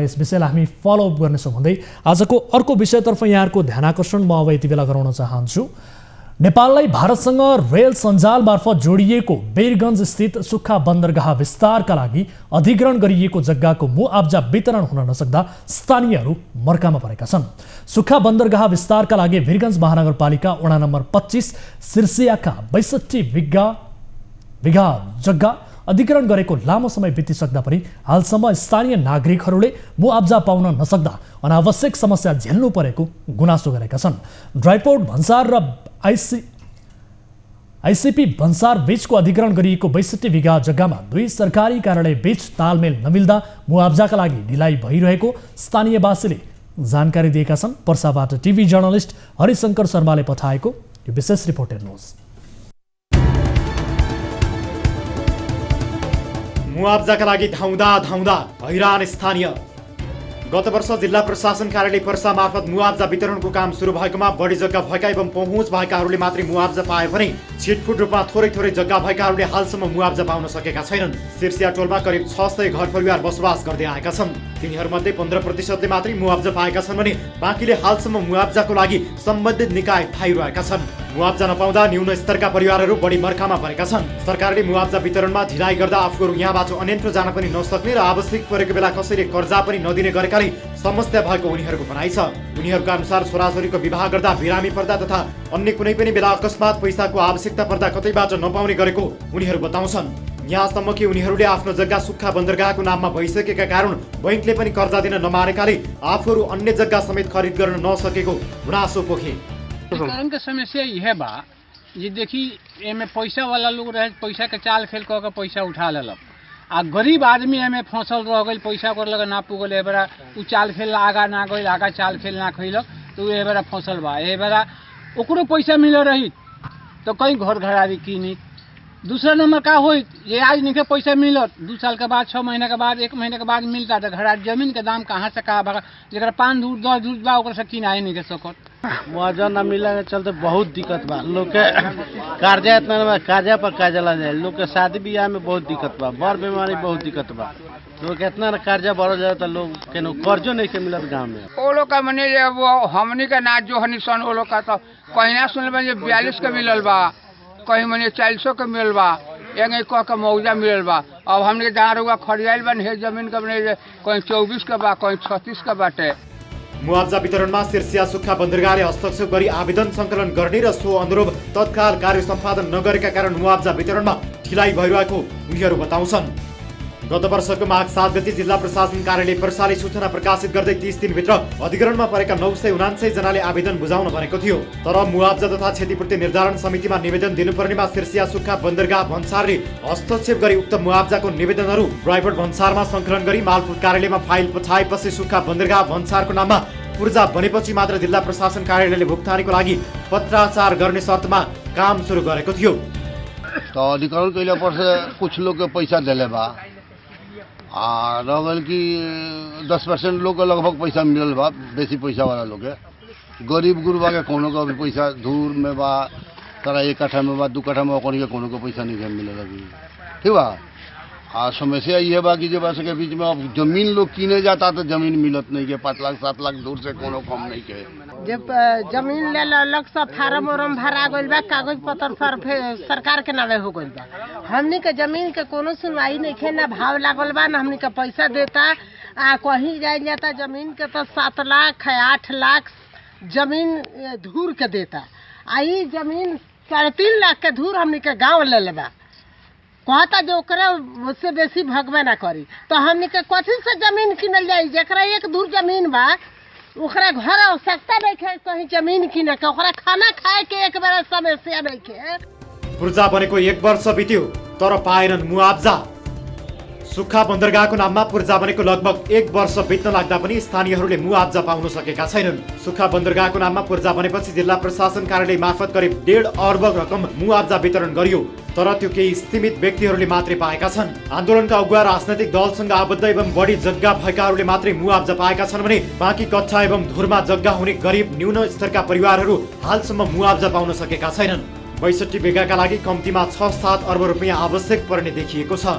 यस विषयलाई हामी फलोअप गर्नेछौँ भन्दै आजको अर्को विषयतर्फ यहाँहरूको ध्यान आकर्षण म अब यति बेला गराउन चाहन्छु। नेपाललाई भारतसँग रेल सञ्जाल मार्फत जोडिएको वीरगञ्ज स्थित सुक्खा बन्दरगाह विस्तारका लागि अधिग्रहण गरिएको जग्गाको मुआब्जा वितरण हुन नसक्दा स्थानीयहरू मर्कामा परेका छन्। सुक्खा बन्दरगाह विस्तारका लागि वीरगञ्ज महानगरपालिका वडा नम्बर 25 सिर्सियाका 62 बिघा जग्गा अधिग्रहण गरेको लामो समय बितिसक्दा पनि हालसम्म स्थानीय नागरिकहरूले मुआब्जा पाउन नसक्दा अनावश्यक समस्या झेल्नु परेको गुनासो गरेका छन्। ड्राइपोर्ट भन्सार र आइसिपी भन्सार बीचको अधिग्रहण गरिएको 62 बिघा जग्गामा 2 सरकारी कार्यालय बीच तालमेल नमिल्दा मुआब्जाका लागि ढिलाइ भइरहेको स्थानीयवासीले जानकारी दिएका छन्। पर्साबाट टिभी जर्नलिस्ट हरिशङ्कर शर्माले पठाएको यो विशेष रिपोर्ट हेर्नुहोस्। मुआब्जाका लागि धाउँदा हैरान स्थानीय। गत वर्ष जिल्ला प्रशासन कार्यालय पर्सा मार्फत मुआब्जा वितरणको काम सुरु भएकोमा बढी जग्गा भएका एवं पहुँच भएकाहरूले मात्रै मुआब्जा पाए भने छिटफुट रूपमा थोरै जग्गा भएकाहरूले हालसम्म मुआब्जा पाउन सकेका छैनन्। सिर्सिया टोलमा करिब 600 घर परिवार बसोबास गर्दै आएका छन्। तिनीहरूमध्ये 15%ले मात्रै मुआब्जा पाएका छन् भने बाँकीले हालसम्म मुआब्जाको लागि सम्बन्धित निकाय थाइरहेका छन्। मुआब्जा नपाउँदा न्यून स्तरका परिवारहरू बढी मर्कामा परेका छन्। सरकारले मुआब्जा वितरणमा ढिलाइ गर्दा आफूहरू यहाँबाट अन्यत्र जान पनि नसक्ने र आवश्यक परेको बेला कसैले कर्जा पनि नदिने गरेकाले समस्या भएको उनीहरूको भनाइ छ। उनीहरूका अनुसार छोराछोरीको विवाह गर्दा बिरामी पर्दा तथा अन्य कुनै पनि बेला अकस्मात पैसाको आवश्यकता पर्दा कतैबाट नपाउने गरेको उनीहरू बताउँछन्। यहाँसम्म कि उनीहरूले आफ्नो जग्गा सुक्खा बन्दरगाहको नाममा भइसकेका कारण बैंकले पनि कर्जा दिन नमानेकाले आफूहरू अन्य जग्गा समेत खरिद गर्न नसकेको गुनासो पोखे। कारण का समस्या यह बा जे देखी एमे पैसा वाला लोग रहे पैसा के चाल खेल कह के पैसा उठा लेलक आ गरीब आदमी एमे फंसल रह गई पैसा कर लगा ना पुगल ए बेरा उ चाल खेल आगा ना गई आगा चाल खेल ना खैलक तो ए बेरा फंसल बा ए बेरा ओकरो पैसा मिल रही तो कहीं घर घरारी कीनी दूसरा नंबर का हो ये आज नहीं पैसा मिलत 2 साल के बाद 6 महीना के बाद 1 महीने के बाद मिलता तो घर जमीन के दाम कहाँ से कहाँ भागा जरा 5 धूर 10 धूर बा ओकरा से किनाए नहीं के सकत मुआवजा न मिले के चलते बहुत दिक्कत बा लोग के कर्जा इतना बा कर्जा पर कर्जा ला जाए लोग के शादी ब्याह में बहुत दिक्कत बा बड़ बीमारी बहुत दिक्कत बा लोग इतना कर्जा बढ़ जाए तो लोग केनो कर्जो नहीं के मिलत गाँव में वो लोग का मने वो हमनी का नाच जो हनी सन वो लोग का तो कहीं ना सुन 42 के मिलल बा कहीं मने 400 के मिलल बा एंगे कह के मुआवजा मिलल बा अब हमने जहाँ रुआ खरियाल बन है जमीन का मने कहीं 24 का बा कहीं 36 का बाटे मुआवजा वितरणमा सिर्सिया सुक्खा बन्दरगाहले हस्तक्षेप गरी आवेदन सङ्कलन गर्ने र सो अनुरूप तत्काल कार्य सम्पादन नगरेका कारण मुआवजा वितरणमा ढिलाइ भइरहेको उनीहरू बताउँछन्। गत वर्षको माघ 7 गते जिल्ला प्रशासन कार्यालय पर्साले सूचना प्रकाशित गर्दै 30 दिनभित्र अधिग्रहणमा परेका 979 जनाले आवेदन बुझाउन भनेको थियो। तर मुआवजा तथा क्षतिपूर्ति निर्धारण समितिमा निवेदन दिनुपर्नेमा सिर्सिया सुक्खा बन्दरगाह भन्सारले हस्तक्षेप गरी उक्त मुआवजाको निवेदनहरू प्राइभेट भन्सारमा सङ्कलन गरी मालपोत कार्यालयमा फाइल पठाएपछि सुक्खा बन्दरगाह भन्सारको नाममा पूर्जा बनेपछि मात्र जिल्ला प्रशासन कार्यालयले भुक्तानीको लागि पत्राचार गर्ने शर्तमा काम सुरु गरेको थियो। तो अधिकरण कैला पर से कुछ लोग के पैसा दिले बा आ रहल कि 10% लोग के लगभग पैसा मिलल बा बेसी पैसा वाला लोग के गरीब गुरबा के कोनो का भी पैसा दूर में बा तरा 1 कट्ठा में बा 2 कट्ठा में कोनो के पैसा नहीं मिलल अभी ठीक बा। आ समस्या ये बा कि जब के बीच में अब जमीन लोग किने जाता तो जमीन मिलत नहीं के 5 लाख 7 लाख दूर से कोनो कम नहीं के जब जमीन ले लक सब फार्म उरम भरा गइल बा कागज पत्र सरकार के नावे हो गइल बा हमनी के जमीन के कोनो सुनवाई नहीं खे ना भाव लागल बा ना हमनी के पैसा देता आ कहीं जाए जाता जमीन के तो 7 लाख 8 लाख जमीन धूर के देता आई जमीन 3.5 लाख के धूर हमनी के गाँव ले लेबा कहता जो उससे बेसी भगवे ना करी तो हमनी के कथी से जमीन किनल जाई जकरा 1 धूर जमीन बा ओकरा घर आवश्यकता नहीं है कहीं जमीन किने के ओकरा खाना खाए के एक बेर समस्या नहीं है। पूर्जा बनेको 1 वर्ष बित्यो तर पाएनन् मुआवजा। सुक्खा बन्दरगाहको नाममा पूर्जा बनेको लगभग 1 वर्ष बित्न लाग्दा पनि स्थानीयहरूले मुआवजा पाउन सकेका छैनन्। सुक्खा बन्दरगाहको नाममा पूर्जा बनेपछि जिल्ला प्रशासन कार्यालय मार्फत करिब 1.5 अर्ब रकम मुआवजा वितरण गरियो तर त्यो केही सीमित व्यक्तिहरूले मात्रै पाएका छन्। आन्दोलनका अगुवा राजनैतिक दलसँग आबद्ध एवं बढी जग्गा भएकाहरूले मात्रै मुआवजा पाएका छन् भने बाँकी कच्चा एवं धुरमा जग्गा हुने गरीब न्यून स्तरका परिवारहरू हालसम्म मुआवजा पाउन सकेका छैनन्। 62 बिघाका लागि कम्तीमा 6-7 अर्ब रुपियाँ आवश्यक पर्ने देखिएको छ।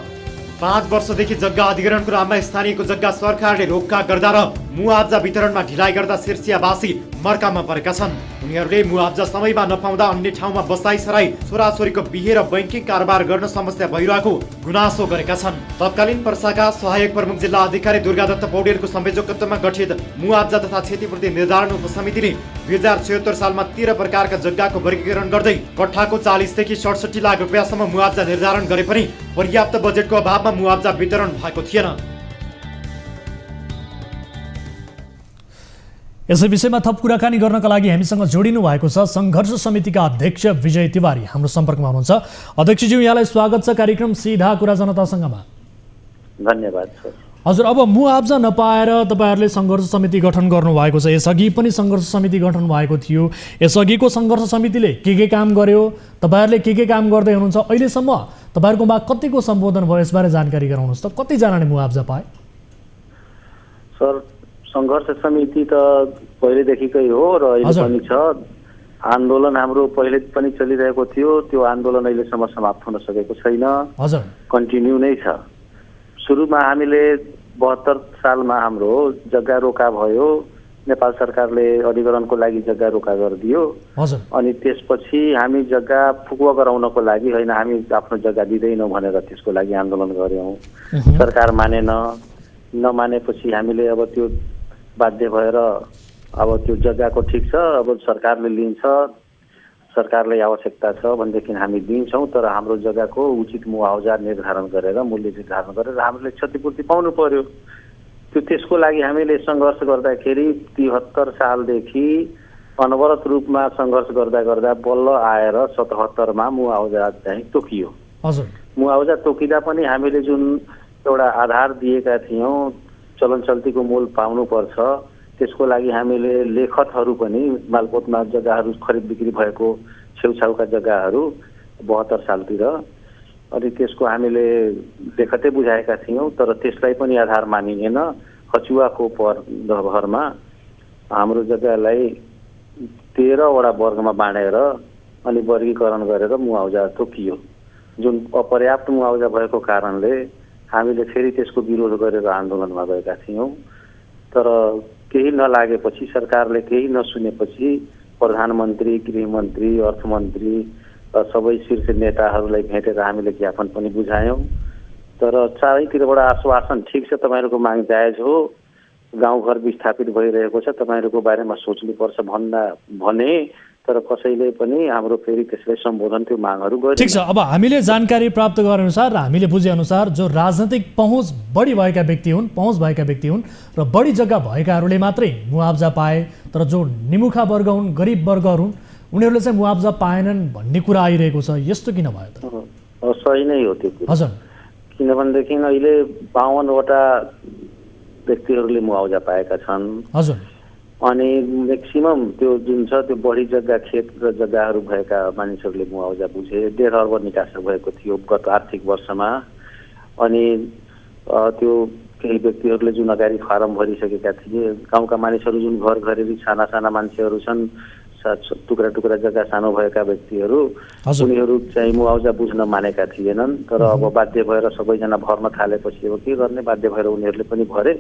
5 वर्षदेखि जग्गा अधिग्रहणको नाममा स्थानीयको जग्गा सरकारले रोकका गर्दा र मुआवजा वितरणमा ढिलाइ गर्दा सिर्सियावासी मर्कामा परेका छन्। उनीहरूले मुआवजा समयमा नपाउँदा अन्य ठाउँमा बसाइसराई छोराछोरीको बिहे र बैंकिङ कारोबार गर्न समस्या भइरहेको गुनासो गरेका छन्। तत्कालीन पर्साका सहायक प्रमुख जिल्ला अधिकारी दुर्गादत्त पौडेलको संयोजकत्वमा गठित मुआवजा तथा क्षतिपूर्ति निर्धारण उपसमितिले 2076 सालमा 13 प्रकारका जग्गाको वर्गीकरण गर्दै कट्ठाको 40 देखि 67 लाख रुपियाँसम्म मुआवजा निर्धारण गरे पनि पर्याप्त बजेटको अभावमा मुआवजा वितरण भएको थिएन। यसै विषयमा थप कुराकानी गर्नका लागि हामीसँग जोडिनु भएको छ संघर्ष समितिका अध्यक्ष विजय तिवारी हाम्रो सम्पर्कमा हुनुहुन्छ। अध्यक्षज्यू यहाँलाई स्वागत छ कार्यक्रम सीधा कुरा जनतासँगमा। धन्यवाद सर। हजुर, अब मुआवजा नपाएर तपाईहरुले संघर्ष समिति गठन गर्नु भएको छ। यसअघि पनि संघर्ष समिति गठन भएको थियो। यसअघिको संघर्ष समितिले के काम गर्यो, तपाईहरुले के काम गर्दै हुनुहुन्छ, अहिलेसम्म तपाईहरुकोमा कतिको सम्बोधन भयो यसबारे जानकारी गराउनुस् त। कति जनाले मुआवजा पाए? सर, संघर्ष समिति त पहिलेदेखिकै हो र अहिले पनि छ। आन्दोलन हाम्रो पहिले पनि चलिरहेको थियो, त्यो आन्दोलन अहिलेसम्म समाप्त हुन सकेको छैन। हजुर, कन्टिन्यू नै छ। सुरुमा हामीले 72 सालमा हाम्रो जग्गा रोका भयो, नेपाल सरकारले अधिग्रहणको लागि जग्गा रोका गरिदियो। अनि त्यसपछि हामी जग्गा फुकुवा गराउनको लागि होइन, हामी आफ्नो जग्गा दिँदैनौँ भनेर त्यसको लागि आन्दोलन गर्यौँ। सरकार मानेन। नमानेपछि हामीले अब त्यो बाध्य भएर अब त्यो जग्गाको ठिक छ, अब सरकारले लिन्छ, सरकारलाई आवश्यकता छ भनेदेखि हामी दिन्छौँ, तर हाम्रो जग्गाको उचित मुआवजा निर्धारण गरेर मूल्य निर्धारण गरेर हामीले क्षतिपूर्ति पाउनु पर्यो। त्यसको लागि हामीले सङ्घर्ष गर्दाखेरि 73 सालदेखि अनवरत रूपमा सङ्घर्ष गर्दा गर्दा बल्ल आएर 77 मा मुआवजा चाहिँ तोकियो। हजुर, मुआवजा तोकिँदा पनि हामीले जुन एउटा आधार दिएका थियौँ चलन चल्तीको मूल पाउनुपर्छ, त्यसको लागि हामीले लेखतहरू पनि मालपोतमा जग्गाहरू खरिद बिक्री भएको छेउछाउका जग्गाहरू 72 सालतिर अनि त्यसको हामीले लेखतै बुझाएका थियौँ, तर त्यसलाई पनि आधार मानिएन। हचुवाको भरमा हाम्रो जग्गालाई 13 वटा वर्गमा बाँडेर अनि वर्गीकरण गरेर मुआवजा तोकियो, जुन अपर्याप्त मुआवजा भएको कारणले हामीले फेरि त्यसको विरोध गरेर आन्दोलनमा गएका थियौँ। तर केही नलागेपछि, सरकारले केही नसुनेपछि प्रधानमन्त्री, गृहमन्त्री, अर्थमन्त्री सबै शीर्ष नेताहरूलाई भेटेर हामीले ज्ञापन पनि बुझायौँ। तर चारैतिरबाट आश्वासन, ठिक छ तपाईँहरूको माग जायज हो, गाउँघर विस्थापित भइरहेको छ, तपाईँहरूको बारेमा सोच्नुपर्छ भने तर कसैले पनि हाम्रो फेरि त्यसलाई सम्बोधन त्यो मागहरू गरे। ठिक छ, अब हामीले जानकारी प्राप्त गरे अनुसार र हामीले बुझे अनुसार जो राजनैतिक पहुँच बढी भएका व्यक्ति हुन् र बढी जग्गा भएकाहरूले मात्रै मुआवजा पाए, तर जो निमुखा वर्ग हुन्, गरिब वर्गहरू हुन्, उनीहरूले चाहिँ मुआवजा पाएनन् भन्ने कुरा आइरहेको छ। यस्तो किन भयो त? सही नै हो त्यो कुरा। हजुर, किनभनेदेखि अहिले 52 वटा व्यक्तिहरूले मुआवजा पाएका छन्। हजुर, अनि म्याक्सिमम त्यो जुन छ त्यो बढी जग्गा खेत र जग्गाहरू भएका मानिसहरूले मुआवजा बुझे। 1.5 अर्ब निकास भएको थियो गत आर्थिक वर्षमा। अनि त्यो केही व्यक्तिहरूले जुन अगाडि फारम भरिसकेका थिए, गाउँका मानिसहरू जुन घर घरेरी साना साना मान्छेहरू छन्, टुक्रा टुक्रा जग्गा सानो भएका व्यक्तिहरू, उनीहरू चाहिँ मुआवजा बुझ्न मानेका थिएनन्। तर अब बाध्य भएर सबैजना भर्न थालेपछि अब के गर्ने, बाध्य भएर उनीहरूले पनि भरे।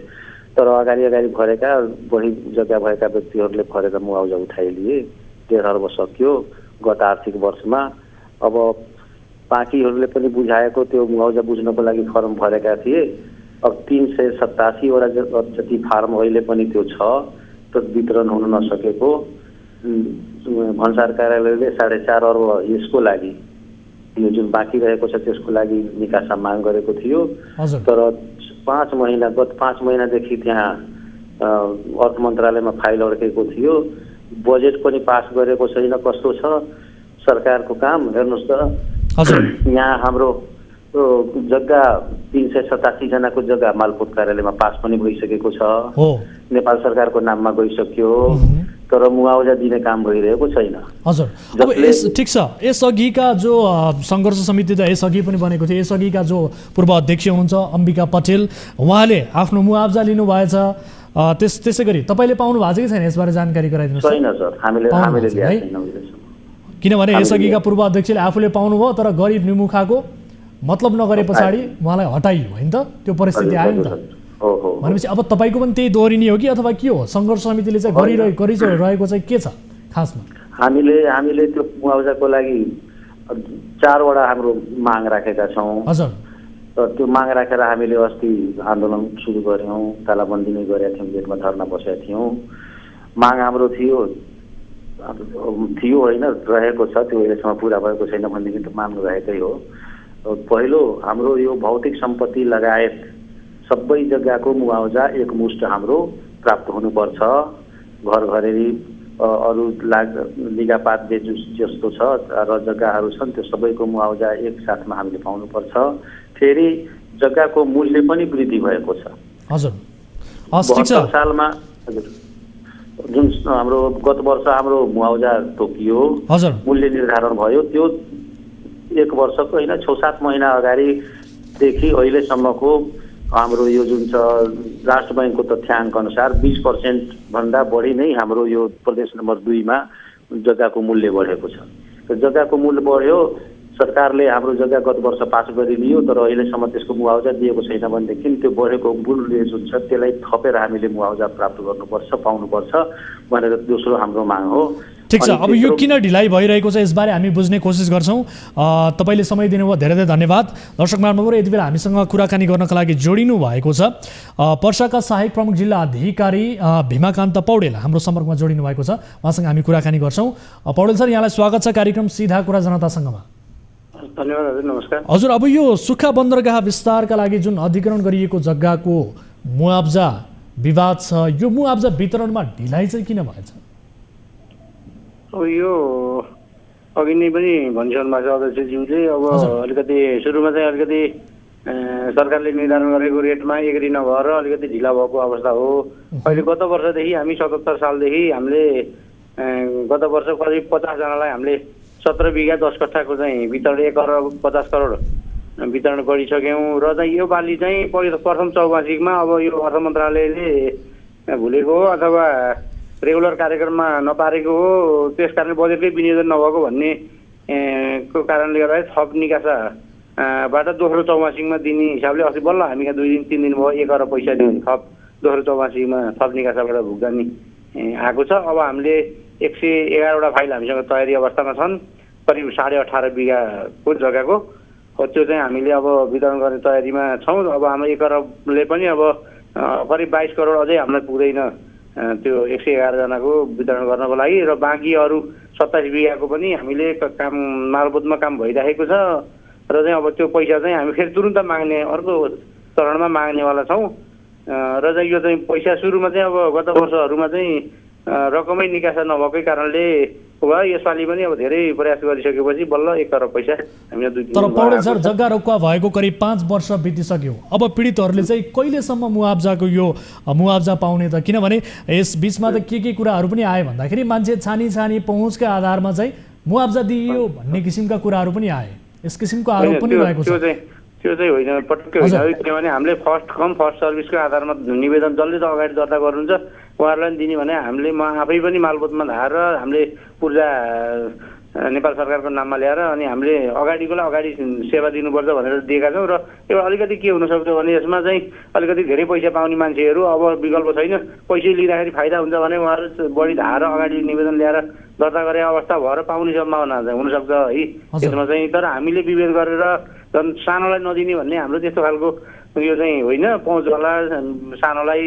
तर अगाडि भरेका बढी जग्गा भएका व्यक्तिहरूले भरेर मुआवजा उठाइलिए। 1.5 अर्ब सक्यो गत आर्थिक वर्षमा। अब बाँकीहरूले पनि बुझाएको त्यो मुआवजा बुझ्नको लागि फर्म भरेका थिए। अब 387 वटा जति फार्म अहिले पनि त्यो छ, त्यो वितरण हुन नसकेको। भन्सार कार्यालयले 4.5 अर्ब यसको लागि, यो जुन बाँकी रहेको छ त्यसको लागि निकासा माग गरेको थियो। तर गत 5 महिनादेखि त्यहाँ अर्थ मन्त्रालयमा फाइल अड्केको थियो। बजेट पनि पास गरेको छैन। कस्तो छ सरकारको काम हेर्नुहोस् त। यहाँ हाम्रो जग्गा 387 जनाको जग्गा मालपोत कार्यालयमा पास पनि भइसकेको छ, नेपाल सरकारको नाममा गइसक्यो, तर मुआवजा दिने काम भइरहेको छैन। हजुर, अब ठिक छ, यसअघिका जो सङ्घर्ष समिति त यसअघि पनि बनेको थियो, यसअघिका जो पूर्व अध्यक्ष हुनुहुन्छ अम्बिका पटेल, उहाँले आफ्नो मुआवजा लिनुभएछ। त्यसै गरी तपाईँले पाउनु भएको छ कि छैन, यसबारे जानकारी गराइदिनुहोस्। छैन सर, हामीले ल्याएको छैनौँ। किनभने यसअघिका पूर्व अध्यक्षले आफूले पाउनुभयो, तर गरिब निमुखाको मतलब नगरे पछाडि उहाँलाई हटाइयो होइन त, त्यो परिस्थिति आयो नि त। भनेपछि अब तपाईँको पनि त्यही दोहोरिने हो कि अथवा के हो? सङ्घर्ष समितिले चाहिँ गरिरहेको चाहिँ के छ खासमा? हामीले त्यो मुआवजाको लागि 4 वटा हाम्रो माग राखेका छौँ। हजुर, त्यो माग राखेर हामीले अस्ति आन्दोलन सुरु गऱ्यौँ, तालाबन्दी नै गरेका थियौँ, गेटमा धर्ना बसेका थियौँ। माग हाम्रो थियो होइन, रहेको छ, त्यो अहिलेसम्म पुरा भएको छैन भनेदेखि त माग रहेकै हो। पहिलो हाम्रो यो भौतिक सम्पत्ति लगायत सबै जग्गाको मुआवजा एकमुष्ट हाम्रो प्राप्त हुनुपर्छ। घर घरेरी अरू लिगापात जस्तो छ र जग्गाहरू छन्, त्यो सबैको मुआवजा एकसाथमा हामीले पाउनुपर्छ। फेरि जग्गाको मूल्य पनि वृद्धि भएको छ। हजुर, 72 सालमा जुन हाम्रो गत वर्ष हाम्रो मुआवजा तोकियो, मूल्य निर्धारण भयो, त्यो 1 वर्षको होइन 6-7 महिना अगाडिदेखि अहिलेसम्मको हाम्रो यो जुन छ राष्ट्र बैङ्कको तथ्याङ्क अनुसार 20% भन्दा बढी नै हाम्रो यो प्रदेश नम्बर 2 मा जग्गाको मूल्य बढेको छ। र जग्गाको मूल्य बढ्यो, सरकारले हाम्रो जग्गा गत वर्ष पास गरिदियो, तर अहिलेसम्म त्यसको मुआवजा दिएको छैन भनेदेखि त्यो बढेको मूल्य जुन छ त्यसलाई थपेर हामीले मुआवजा प्राप्त गर्नुपर्छ, पाउनुपर्छ भनेर दोस्रो हाम्रो माग हो। ठिक छ, अब यो किन ढिलाइ भइरहेको छ यसबारे हामी बुझ्ने कोसिस गर्छौँ। तपाईँले समय दिनुभयो, धेरै धेरै धन्यवाद। दर्शक महानुभावहरू, यति बेला हामीसँग कुराकानी गर्नका लागि जोडिनु भएको छ पर्साका सहायक प्रमुख जिल्ला अधिकारी भीमाकान्त पौडेल हाम्रो सम्पर्कमा जोडिनु भएको छ। उहाँसँग हामी कुराकानी गर्छौँ। पौडेल सर, यहाँलाई स्वागत छ कार्यक्रम सीधा कुरा जनतासँगमा। धन्यवाद हजुर, नमस्कार। हजुर, अब यो सुक्खा बन्दरगाह विस्तारका लागि जुन अधिग्रहण गरिएको जग्गाको मुआवजा विवाद छ, यो मुआवजा वितरणमा ढिलाइ चाहिँ किन भएछ? अब यो अघि नै पनि भनिसक्नु भएको छ अध्यक्षज्यूले। अब अलिकति सुरुमा चाहिँ अलिकति सरकारले निर्धारण गरेको रेटमा एग्री नभएर अलिकति ढिला भएको अवस्था हो। अहिले गत वर्षदेखि हामी 77 सालदेखि हामीले गत वर्ष करिब 50 जनालाई हामीले 17 बिघा 10 कट्ठाको चाहिँ वितरण 1 अरब 50 करोड वितरण गरिसक्यौँ र चाहिँ यो पालि चाहिँ प्रथम चौमासिकमा अब यो अर्थ मन्त्रालयले भुलेको हो अथवा रेगुलर कार्यक्रममा नपारेको हो, त्यस कारण बजेटकै विनियोजन नभएको भन्ने को कारणले गर्दा थप निकासा बाट दोस्रो चौमासिकमा दिने हिसाबले अस्ति बल्ल हामी यहाँ 2 दिन 3 दिन भयो 1 अरब पैसा दिने थप दोस्रो चौमासिकमा थप निकासाबाट भुक्तानी आएको छ। अब हामीले 111वटा फाइल हामीसँग तयारी अवस्थामा छन्, करिब 18.5 बिघाको जग्गाको। त्यो चाहिँ हामीले अब वितरण गर्ने तयारीमा छौँ। अब हाम्रो 1 अरबले पनि अब करिब 22 करोड अझै हामीलाई पुग्दैन त्यो 111 जनाको वितरण गर्नको लागि र बाँकी अरू 27 बिघाको पनि हामीले काम मालपोतमा काम भइरहेको छ र चाहिँ अब त्यो पैसा चाहिँ हामी फेरि तुरुन्त माग्ने अर्को चरणमा माग्नेवाला छौँ र चाहिँ यो चाहिँ पैसा सुरुमा चाहिँ अब गत वर्षहरूमा चाहिँ रकमै निकासा नभएकै कारणले भयो। यसपालि पनि अब धेरै प्रयास गरिसकेपछि बल्ल 1 करोड पैसा हामीले 2 दिन। तर पौडेल सर, जग्गा रोक्वा भएको करिब 5 वर्ष बितिसक्यो। अब पीडितहरूले चाहिँ कहिलेसम्म मुआब्जाको यो मुआब्जा पाउने त? किनभने यस बिचमा त के कुराहरू पनि आयो भन्दाखेरि मान्छे छानी पहुँचका आधारमा चाहिँ मुआब्जा दिइयो भन्ने किसिमका कुराहरू पनि आए। यस किसिमको आरोप पनि रहेको छ। त्यो चाहिँ होइन, पटक्कै होइन। किनभने हामीले फर्स्ट कम फर्स्ट सर्भिसको आधारमा निवेदन जसले त अगाडि दर्ता गर्नुहुन्छ उहाँहरूलाई दिने भने हामीले म आफै पनि मालपोतमा धाएर हामीले पूर्जा नेपाल सरकारको नाममा ल्याएर अनि हामीले अगाडिकोलाई अगाडि सेवा दिनुपर्छ भनेर दिएका छौँ। र एउटा अलिकति के हुनसक्छ भने यसमा चाहिँ अलिकति धेरै पैसा पाउने मान्छेहरू अब विकल्प छैन, पैसा लिँदाखेरि फाइदा हुन्छ भने उहाँहरू बढी धाएर अगाडि निवेदन ल्याएर दर्ता गरे अवस्था भएर पाउने सम्भावना हुनसक्छ है यसमा चाहिँ। तर हामीले विभेद गरेर झन् सानोलाई नदिने भन्ने हाम्रो त्यस्तो खालको यो चाहिँ होइन। पहुँचवाला सानोलाई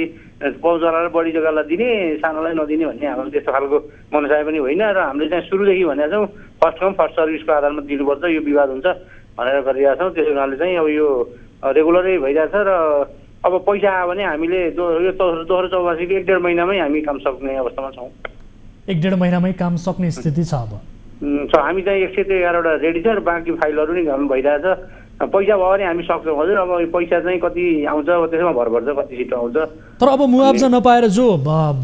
पहुँचवालालाई बढी जग्गालाई दिने, सानोलाई नदिने भन्ने हाम्रो त्यस्तो खालको मनसाय पनि होइन। र हामीले चाहिँ सुरुदेखि भनेका छौँ फर्स्ट कम फर्स्ट सर्भिसको आधारमा दिनुपर्छ, यो विवाद हुन्छ भनेर गरिरहेका छौँ। त्यसै कारणले चाहिँ अब यो रेगुलरै भइरहेछ र अब पैसा आयो भने हामीले यो दोस्रो चौमासिको 1.5 महिनामै हामी काम सक्ने अवस्थामा छौँ। 1.5 महिनामै काम सक्ने स्थिति छ अब छ। हामी चाहिँ 111वटा रेडी छ र बाँकी फाइलहरू नि घरमा भइरहेछ। पैसा भयो भने हामी सक्छौँ हजुर। अब पैसा चाहिँ कति आउँछ त्यसमा भर पर्छ, कति छिटो आउँछ। तर अब मुआब्जा नपाएर जो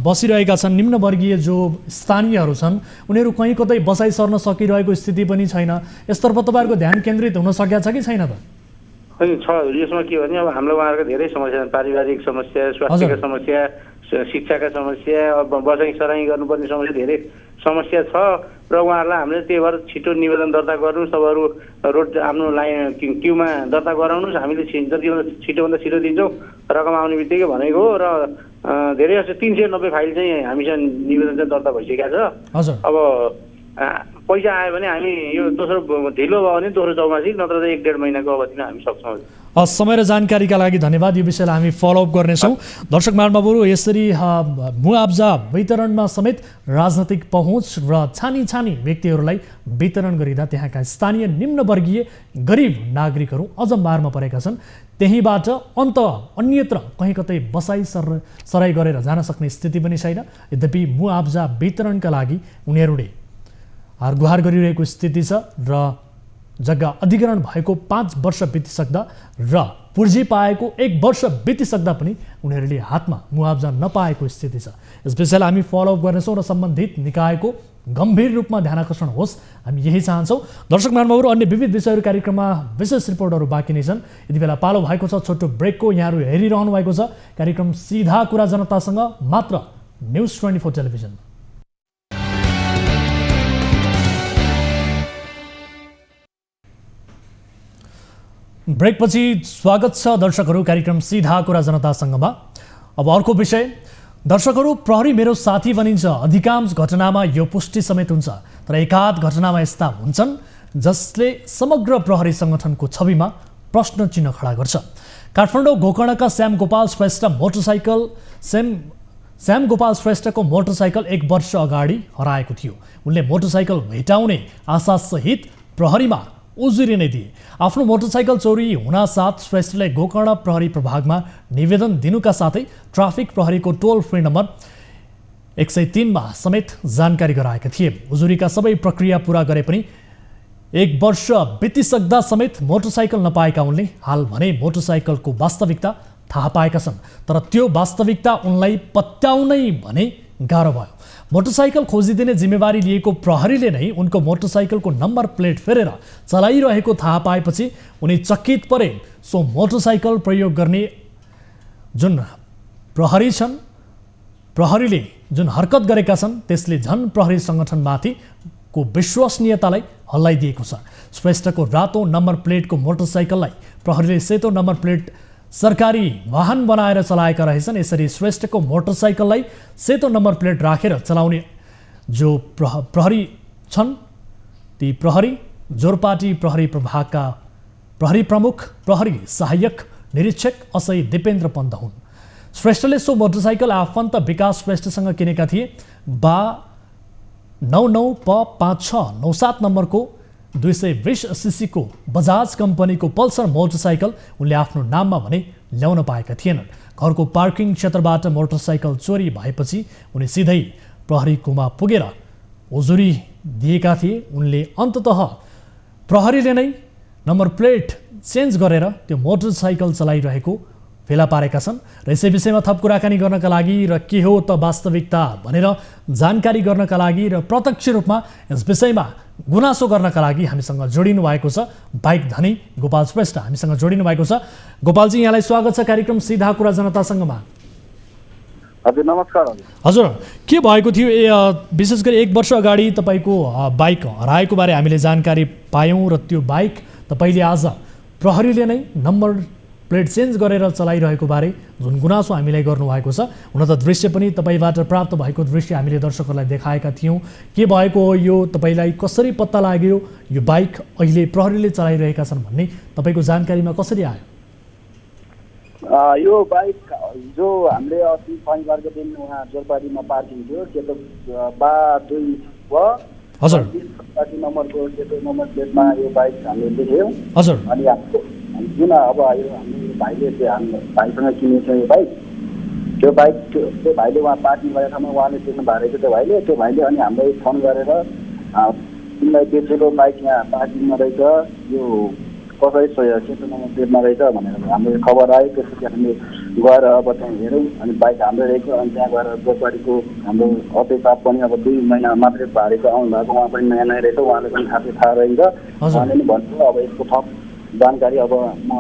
बसिरहेका छन् निम्नवर्गीय जो स्थानीयहरू छन् उनीहरू कहीँ कतै बसाइ सर्न सकिरहेको स्थिति पनि छैन। यसतर्फ तपाईँहरूको ध्यान केन्द्रित हुन सकेको छ कि छैन त? होइन छ। यसमा के भने अब हामीलाई उहाँहरूको धेरै समस्या छन्, पारिवारिक समस्या, स्वास्थ्यका समस्या, शिक्षाका समस्या, अब बसाइ सराइ गर्नुपर्ने समस्या धेरै समस्या छ र उहाँहरूलाई हामीले त्यही भएर छिटो निवेदन दर्ता गर्नुहोस्। तपाईँहरू रोड आफ्नो लाइन क्युमा दर्ता गराउनुहोस्, हामीले जतिभन्दा छिटोभन्दा छिटो दिन्छौँ रकम आउने बित्तिकै भनेको हो। र धेरै जस्तो 390 फाइल चाहिँ हामीसँग निवेदन चाहिँ दर्ता भइसकेको छ। अब पैसा आयो भने हामी यो दोस्रो ढिलो भयो भने दोस्रो चौमासिक नत्र त 1.5 महिनाको अवधिमा हामी सक्छौँ। समय र जानकारीका लागि धन्यवाद। यो विषयलाई हामी फलोअप गर्नेछौँ। दर्शक महानुभावहरू, यसरी मुआब्जा वितरणमा समेत राजनैतिक पहुँच र छानी व्यक्तिहरूलाई वितरण गरिँदा त्यहाँका स्थानीय निम्नवर्गीय गरिब नागरिकहरू अझ मारमा परेका छन्। त्यहीँबाट अन्यत्र कहीँ कतै बसाइ सराई गरेर जान सक्ने स्थिति पनि छैन। यद्यपि मुआब्जा वितरणका लागि उनीहरूले गुहार गरिरहेको स्थिति छ र जग्गा अधिग्रहण भएको 5 वर्ष बितिसक्दा र पुर्जी पाएको 1 वर्ष बितिसक्दा पनि उनीहरूले हातमा मुआब्जा नपाएको स्थिति छ। यस विषयलाई हामी फलोअप गर्नेछौँ र सम्बन्धित निकायको गम्भीर रूपमा ध्यानकर्षण होस्, हामी यही चाहन्छौँ। दर्शक महानुभावहरू, अन्य विविध विषयहरू कार्यक्रममा विशेष रिपोर्टहरू बाँकी नै छन्। यति बेला पालो भएको छ छोटो ब्रेकको। यहाँहरू हेरिरहनु भएको छ कार्यक्रम सीधा कुरा जनतासँग, मात्र न्युज 24 टेलिभिजन। ब्रेकपछि स्वागत छ दर्शकहरू कार्यक्रम सीधा कुरा जनतासँगमा। अब अर्को विषय, दर्शकहरू, प्रहरी मेरो साथी भनिन्छ। अधिकांश घटनामा यो पुष्टि समेत हुन्छ, तर एकाध घटनामा यस्ता हुन्छन् जसले समग्र प्रहरी सङ्गठनको छविमा प्रश्न चिन्ह खडा गर्छ। काठमाडौँ गोकर्णका श्याम गोपाल श्रेष्ठको मोटरसाइकल 1 वर्ष अगाडि हराएको थियो। उनले मोटरसाइकल भेटाउने आशासहित प्रहरीमा उजुरी नै दिए। आफ्नो मोटरसाइकल चोरी हुनासाथ श्रेष्ठले गोकर्ण प्रहरी प्रभागमा निवेदन दिनुका साथै ट्राफिक प्रहरीको टोल फ्री नम्बर 103 मा समेत जानकारी गराएका थिए। उजुरीका सबै प्रक्रिया पूरा गरे पनि 1 वर्ष बितिसक्दा समेत मोटरसाइकल नपाएका उनले हाल भने मोटरसाइकलको वास्तविकता थाहा पाएका छन्। तर त्यो वास्तविकता उनलाई पत्याउनै भने गाह्रो भयो। मोटरसाइकल खोजिदिने जिम्मेवारी लिएको प्रहरीले नै उनको मोटरसाइकलको नम्बर प्लेट फेरेर चलाइरहेको थाहा पाएपछि उनी चकित परे। सो मोटरसाइकल प्रयोग गर्ने जुन प्रहरी छन्, प्रहरीले जुन हरकत गरेका छन् त्यसले झन् प्रहरी सङ्गठनमाथिको विश्वसनीयतालाई हल्लाइदिएको छ। श्रेष्ठको रातो नम्बर प्लेटको मोटरसाइकललाई प्रहरीले सेतो नम्बर प्लेट सरकारी वाहन बनाएर चलाएका रहेछन्। यसरी श्रेष्ठको मोटरसाइकललाई सेतो नम्बर प्लेट राखेर चलाउने जो प्रहरी छन् ती प्रहरी जोरपाटी प्रहरी प्रभागका प्रहरी प्रमुख प्रहरी सहायक निरीक्षक असै दिपेन्द्र पन्त हुन्। श्रेष्ठले सो मोटरसाइकल आफन्त विकास श्रेष्ठसँग किनेका थिए। बा 99 प 5697 नम्बरको 220 सीसीको बजाज कम्पनीको पल्सर मोटरसाइकल उनले आफ्नो नाममा भने ल्याउन पाएका थिएनन्। घरको पार्किङ क्षेत्रबाट मोटरसाइकल चोरी भएपछि उनी सिधै प्रहरीकोमा पुगेर उजुरी दिएका थिए। उनले अन्ततः प्रहरीले नै नम्बर प्लेट चेन्ज गरेर त्यो मोटरसाइकल चलाइरहेको फेला पारेका छन्। र यसै विषयमा थप कुराकानी गर्नका लागि र के हो त वास्तविकता भनेर जानकारी गर्नका लागि र प्रत्यक्ष रूपमा यस विषयमा गुनासो गर्नका लागि हामीसँग जोडिनु भएको छ बाइक धनी गोपाल श्रेष्ठ हामीसँग जोडिनु भएको छ। गोपालजी, यहाँलाई स्वागत छ कार्यक्रम सीधा कुरा जनतासँगमा। हजुर नमस्कार। हजुर, के भएको थियो विशेष गरी 1 वर्ष अगाडि तपाईँको बाइक हराएको बारे हामीले जानकारी पायौँ र त्यो बाइक तपाईँले आज प्रहरीले नै नम्बर प्लेट चेन्ज गरेर चलाइरहेको बारे जुन गुनासो हामीलाई गर्नुभएको छ। हुन त दृश्य पनि तपाईँबाट प्राप्त भएको दृश्य हामीले दर्शकहरूलाई देखाएका थियौँ। के भएको हो यो, तपाईँलाई कसरी पत्ता लाग्यो यो बाइक अहिले प्रहरीले चलाइरहेका छन् भन्ने तपाईँको जानकारीमा कसरी आयो? यो बाइक जो हामीले अस्ति शनिबारको दिन उहाँ जोरपाटीमा पार्किङ थियो सेतो बा 2 हजुर नम्बरको सेतो नम्बर प्लेटमा यो बाइक हामीले देख्यौँ। हजुर, अनि जुन अब यो हाम्रो भाइले हाम्रो भाइसँग किनेको छ यो बाइक, त्यो बाइक त्यो भाइले उहाँ पार्किङ गरेको ठाउँमा उहाँले देख्नु भएको रहेछ त्यो भाइले अनि हामीलाई फोन गरेर तिमीलाई बेचेको बाइक यहाँ पार्किङमा रहेछ, यो कसरी सेतो नम्बर प्लेटमा रहेछ भनेर हाम्रो खबर आयो। त्यसपछि हामीले गएर अब त्यहाँ हेऱ्यौँ अनि बाइक हाम्रो रहेको। अनि त्यहाँ गएर जोरपाटीको हाम्रो अफिस स्टाफ पनि अब 2 महिना मात्रै भारेको आउनु भएको, उहाँ पनि नयाँ नयाँ रहेछ, उहाँले पनि खासै थाहा रहेछ। उहाँले नि भन्नुभयो अब यसको थप जानकारी अब म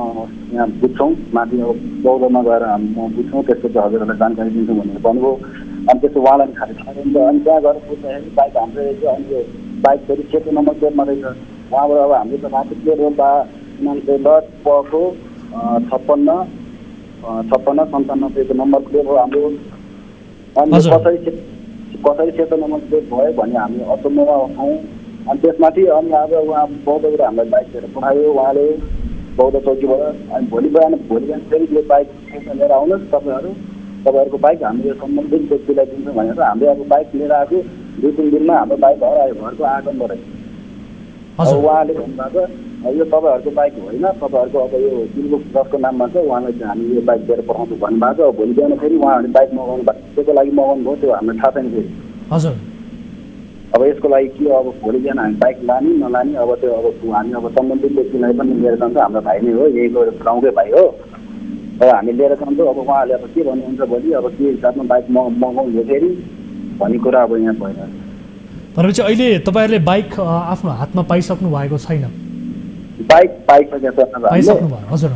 यहाँ बुझ्छौँ, माथि अब बौद्धमा गएर म बुझ्छौँ, त्यसपछि हजुरहरूलाई जानकारी दिन्छु भनेर भन्नुभयो। अनि त्यसो उहाँलाई पनि खासै थाहा रहेछ। अनि त्यहाँ गएर बुझ्दाखेरि बाइक हाम्रो रहेछ। अनि यो बाइक फेरि सेतो नम्बर प्लेटमा रहेछ। उहाँबाट अब हामीले त राति प्लेट हो बा 99 पको 56 नम्बर प्लेट हो हाम्रो। अनि कसरी सेतो नम्बर प्लेट भयो भने हामी अचम्ममा छौँ। अनि त्यसमाथि अनि आज उहाँ बौद्धबाट हामीलाई बाइक लिएर पठायो उहाँले बौद्ध चौकीबाट। अनि भोलि बिहान फेरि यो बाइक लिएर आउनुहोस् तपाईँहरूको बाइक हामीले सम्बन्धित व्यक्तिलाई दिन्छौँ भनेर हामीले अब बाइक लिएर आएको 2-3 दिनमा हाम्रो बाइक हरायो घरको आँगनबाट। उहाँले भन्नुभएको यो तपाईँहरूको बाइक होइन, तपाईँहरूको अब यो बिलबुक जसको नाममा छ उहाँलाई चाहिँ हामी यो बाइक दिएर पठाउँछौँ भन्नुभएको। भोलि बिहान फेरि उहाँहरूले बाइक मगाउनु भएको, त्यसको लागि मगाउनु भयो, त्यो हामीलाई थाहा छैन फेरि। हजुर, अब यसको लागि के अब भोलि बिहान हामी बाइक लाने नलाने अब त्यो अब हामी अब सम्बन्धित व्यक्तिलाई पनि लिएर जान्छौँ। हाम्रो भाइ नै हो, यही गाउँकै भाइ हो, अब हामी लिएर जान्छौँ। अब उहाँले अब के भन्नुहुन्छ भोलि अब के हिसाबमा बाइक मगाउनु फेरि भन्ने कुरा अब यहाँ भइरहेको छ। भनेपछि अहिले तपाईँहरूले बाइक आफ्नो हातमा पाइसक्नु भएको छैन? बाइक पाइसकेको छ। पाइसक्नु भयो? हजुर,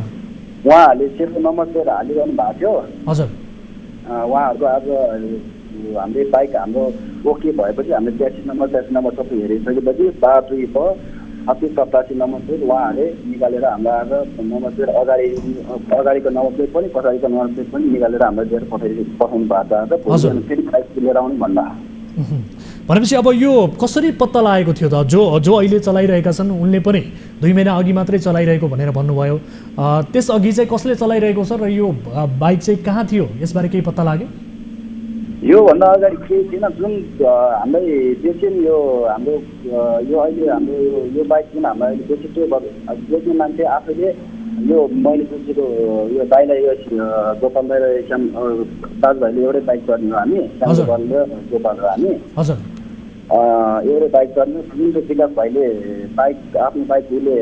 उहाँहरूले सेतो नम्बर प्लेट हालिरहनु भएको थियो। हजुर, उहाँहरूको आज हामीले बाइक हाम्रो ओके भएपछि हामीले ट्याक्सी नम्बर सबै हेरिसकेपछि 2 प 86 नम्बर प्लेट उहाँहरूले निकालेर हामीलाई आज नम्बर प्लेट अगाडिको नम्बर प्लेट पनि पछाडिको नम्बर प्लेट पनि निकालेर हामीलाई दिएर पठाउनु भएको छ। आज फेरि बाइक लिएर आउनु भन्दा भनेपछि अब यो कसरी पत्ता लागेको थियो त? जो अहिले चलाइरहेका छन् उनले पनि 2 महिना अघि मात्रै चलाइरहेको भनेर भन्नुभयो। त्यस अघि चाहिँ कसले चलाइरहेको छ र यो बाइक चाहिँ कहाँ थियो, यसबारे केही पत्ता लाग्यो? योभन्दा अगाडि केही थिएन। जुन हामीलाई बेच्यौँ यो हाम्रो यो अहिले हाम्रो यो बाइक जुन हामीलाई अहिले बेच्ने मान्छे आफैले यो मैले सोचेको यो बाइकलाई यो गोपाल र श्याम दाजुभाइले एउटै बाइक चढ्ने हो हामी श्याम र गोपाल र हामी हजुर एउटै बाइक चढ्ने जुन चाहिँ विकास भाइले बाइक आफ्नो बाइक उसले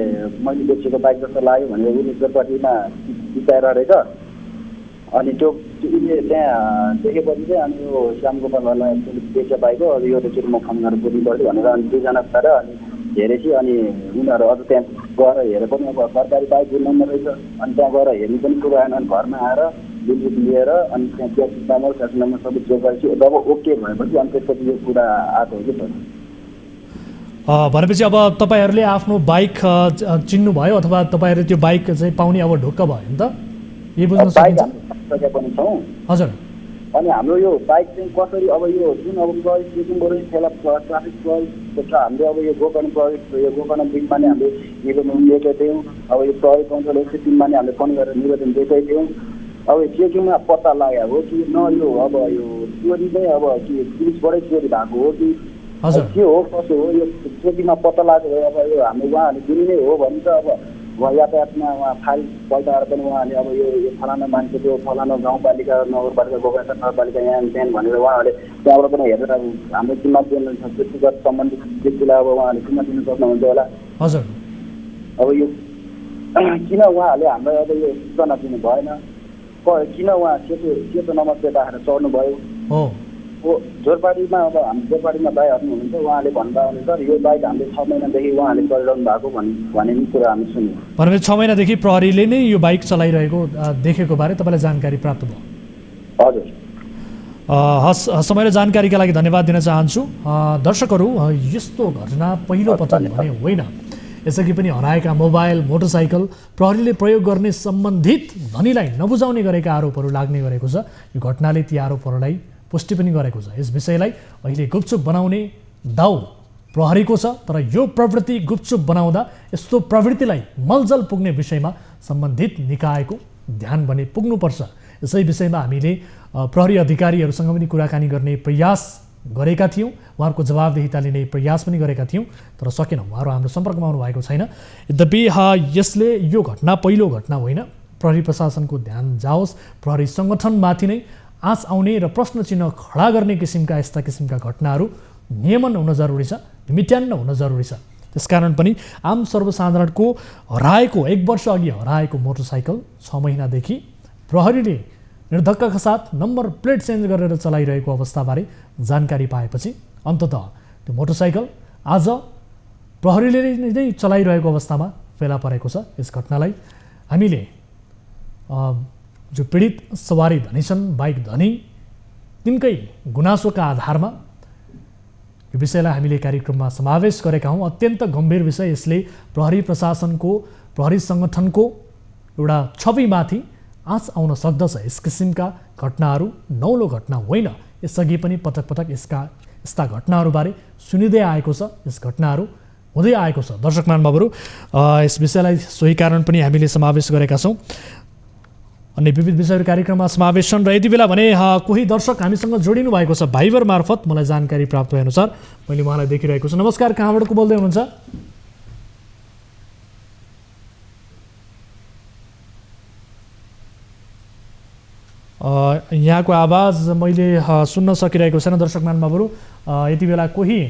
मैले बेचेको बाइक जस्तो लाग्यो भनेर उसले जोरपाटीमा बिताएर रहेछ अनि त्यो उसले त्यहाँ देखेपछि चाहिँ अनि यो श्याम गोपालहरूलाई बेचे बाइक हो अब यो त म फोन गरेर बुझ्नु पऱ्यो भनेर अनि दुईजना पाएर अनि हेरेपछि अनि उनीहरू अझ त्यहाँ गएर हेरे पनि अब सरकारी बाइक नम्बर रहेछ अनि त्यहाँ गएर हेर्नु पनि कुरो आएन अनि घरमा आएर बिल लिएर अनि त्यहाँ ट्याक्सी नम्बर ट्याक्सी नम्बर सबै चेक गरेपछि जब ओके भएपछि अनि त्यसपछि यो कुरा आएको हो कि सर भनेपछि अब तपाईँहरूले आफ्नो बाइक चिन्नुभयो अथवा तपाईँहरूले त्यो बाइक चाहिँ पाउने अब ढुक्क भयो नि त यही बुझ्न सकिन्छ सकेका पनि छौँ हजुर अनि हाम्रो यो बाइक चाहिँ कसरी अब यो जुन अब प्रहरी चेकिङबाट फेला ट्राफिक प्रहरीको छ हामीले अब यो गोकर्ण प्रहरी यो गोकर्ण बिचमा नै हामीले निवेदन दिएका थियौँ अब यो प्रहरी कन्ट्रोल 103मा नै हामीले फोन गरेर निवेदन दिएकै थियौँ अब यो चेकिङमा पत्ता लाग्यो हो कि न यो अब यो चोरी चाहिँ अब कि पुलिसबाटै चोरी भएको हो कि के हो कसो हो यो चेकिङमा पत्ता लाग्यो अब यो हाम्रो उहाँहरूले दिने नै हो भने त अब उहाँ यातायातमा उहाँ फाइल पल्टाएर पनि उहाँले अब यो फलाना मान्छेको फलाना गाउँपालिका नगरपालिका गोकर्ण नगरपालिका यहाँ त्यहाँ भनेर उहाँहरूले त्यहाँबाट पनि हेरेर हाम्रो जिम्मा दिनु व्यक्तिगत सम्बन्धित व्यक्तिलाई अब उहाँहरूले जिम्मा दिनु सक्नुहुन्छ होला हजुर अब यो किन उहाँहरूले हामीलाई अब यो सूचना दिनु भएन किन उहाँ सेतो नम्बर प्लेट राखेर चढ्नु भयो हो जोरपाटीमा अब हामी जोरपाटीमा बाइक हट्नु हुनुहुन्छ उहाँले भन्दा अनुसार यो बाइक हामीले 6 महिनादेखि उहाँले चलाइरहनु भएको भन्ने कुरा हामी सुन्यौँ भनेपछि 6 महिनादेखि प्रहरीले नै यो बाइक चलाइरहेको देखेको बारे तपाईँलाई जानकारी प्राप्त भयो हजुर हस् समय र जानकारीका लागि धन्यवाद दिन चाहन्छु दर्शकहरू यस्तो घटना पहिलो पटक भने होइन यसअघि पनि हराएका मोबाइल मोटरसाइकल प्रहरीले प्रयोग गर्ने सम्बन्धित धनीलाई नबुझाउने गरेका आरोपहरू लाग्ने गरेको छ यो घटनाले ती आरोपहरूलाई पुष्टि पनि गरेको छ यस विषयलाई अहिले गुपचुप बनाउने दाउ प्रहरीको छ तर यो प्रवृत्ति गुपचुप बनाउँदा यस्तो प्रवृत्तिलाई मलजल पुग्ने विषयमा सम्बन्धित निकायको ध्यान भने पुग्नुपर्छ यसै विषयमा हामीले प्रहरी अधिकारीहरूसँग पनि कुराकानी गर्ने प्रयास गरेका थियौँ उहाँहरूको जवाबदेहिता लिने प्रयास पनि गरेका थियौँ तर सकेनौँ उहाँहरू हाम्रो सम्पर्कमा आउनु भएको छैन यद्यपि यसले यो घटना पहिलो घटना होइन प्रहरी प्रशासनको ध्यान जाओस् प्रहरी सङ्गठनमाथि नै आँच आउने र प्रश्न चिन्ह खडा गर्ने किसिमका यस्ता किसिमका घटनाहरू नियमन हुन जरुरी छ निमित्यान्न हुन जरुरी छ त्यसकारण पनि आम सर्वसाधारणको हराएको 1 वर्ष अघि हराएको मोटरसाइकल 6 महिनादेखि प्रहरीले निर्धक्कका साथ नम्बर प्लेट चेन्ज गरेर चलाइरहेको अवस्थाबारे जानकारी पाएपछि अन्ततः त्यो मोटरसाइकल आज प्रहरीले नै चलाइरहेको अवस्थामा फेला परेको छ यस घटनालाई हामीले जो पीडित सवारी धनी छन् बाइक धनी तिनकै गुनासोका आधारमा यो विषयलाई हामीले कार्यक्रममा समावेश गरेका हौँ अत्यन्त गम्भीर विषय यसले प्रहरी प्रशासनको प्रहरी सङ्गठनको एउटा छविमाथि आँच आउन सक्दछ यस किसिमका घटनाहरू नौलो घटना होइन यसअघि पनि पटक पटक यस्ता घटनाहरूबारे सुनिँदै आएको छ यस घटनाहरू हुँदै आएको छ दर्शक महानुभावहरू यस विषयलाई सोही कारण पनि हामीले समावेश गरेका छौँ अन्य विविध विषयहरू कार्यक्रममा समावेश छन् र यति बेला भने कोही दर्शक हामीसँग जोडिनु भएको छ भाइबर मार्फत मलाई जानकारी प्राप्त भएअनुसार मैले उहाँलाई देखिरहेको छु नमस्कार कहाँबाट को बोल्दै हुनुहुन्छ यहाँको आवाज मैले सुन्न सकिरहेको छैन दर्शक महानुभावहरू यति बेला कोही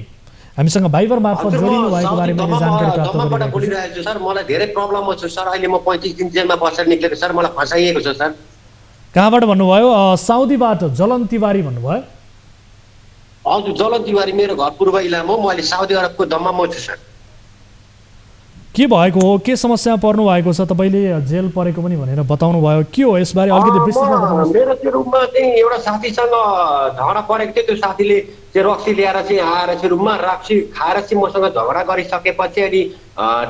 हामीसँग भाइबर मार्फत जोडिनु भएको बारे मैले जानकारी प्राप्त गरिरहेको छु सर मलाई धेरै प्रब्लम छ सर अहिले म 35 दिन जेलमा बसेर निक्लेको सर मलाई फसाइएको छ सर कहाँबाट भन्नुभयो साउदीबाट जलन तिवारी भन्नुभयो हजुर जलन तिवारी मेरो घर पूर्व इलाम हो म अहिले साउदी अरबको दम्मामा छु सर के भएको हो के समस्यामा पर्नु भएको छ तपाईले जेल परेको पनि भनेर बताउनु भयो के हो यसबारे अलिकति विस्तृतमा बताउनुहोस् मेरो त्यो रुममा चाहिँ एउटा साथीसँग झगडा परेको थियो त्यो साथीले चाहिँ रक्सी ल्याएर चाहिँ आएर चाहिँ रुममा रक्सी खाएर चाहिँ मसँग झगडा गरिसकेपछि अनि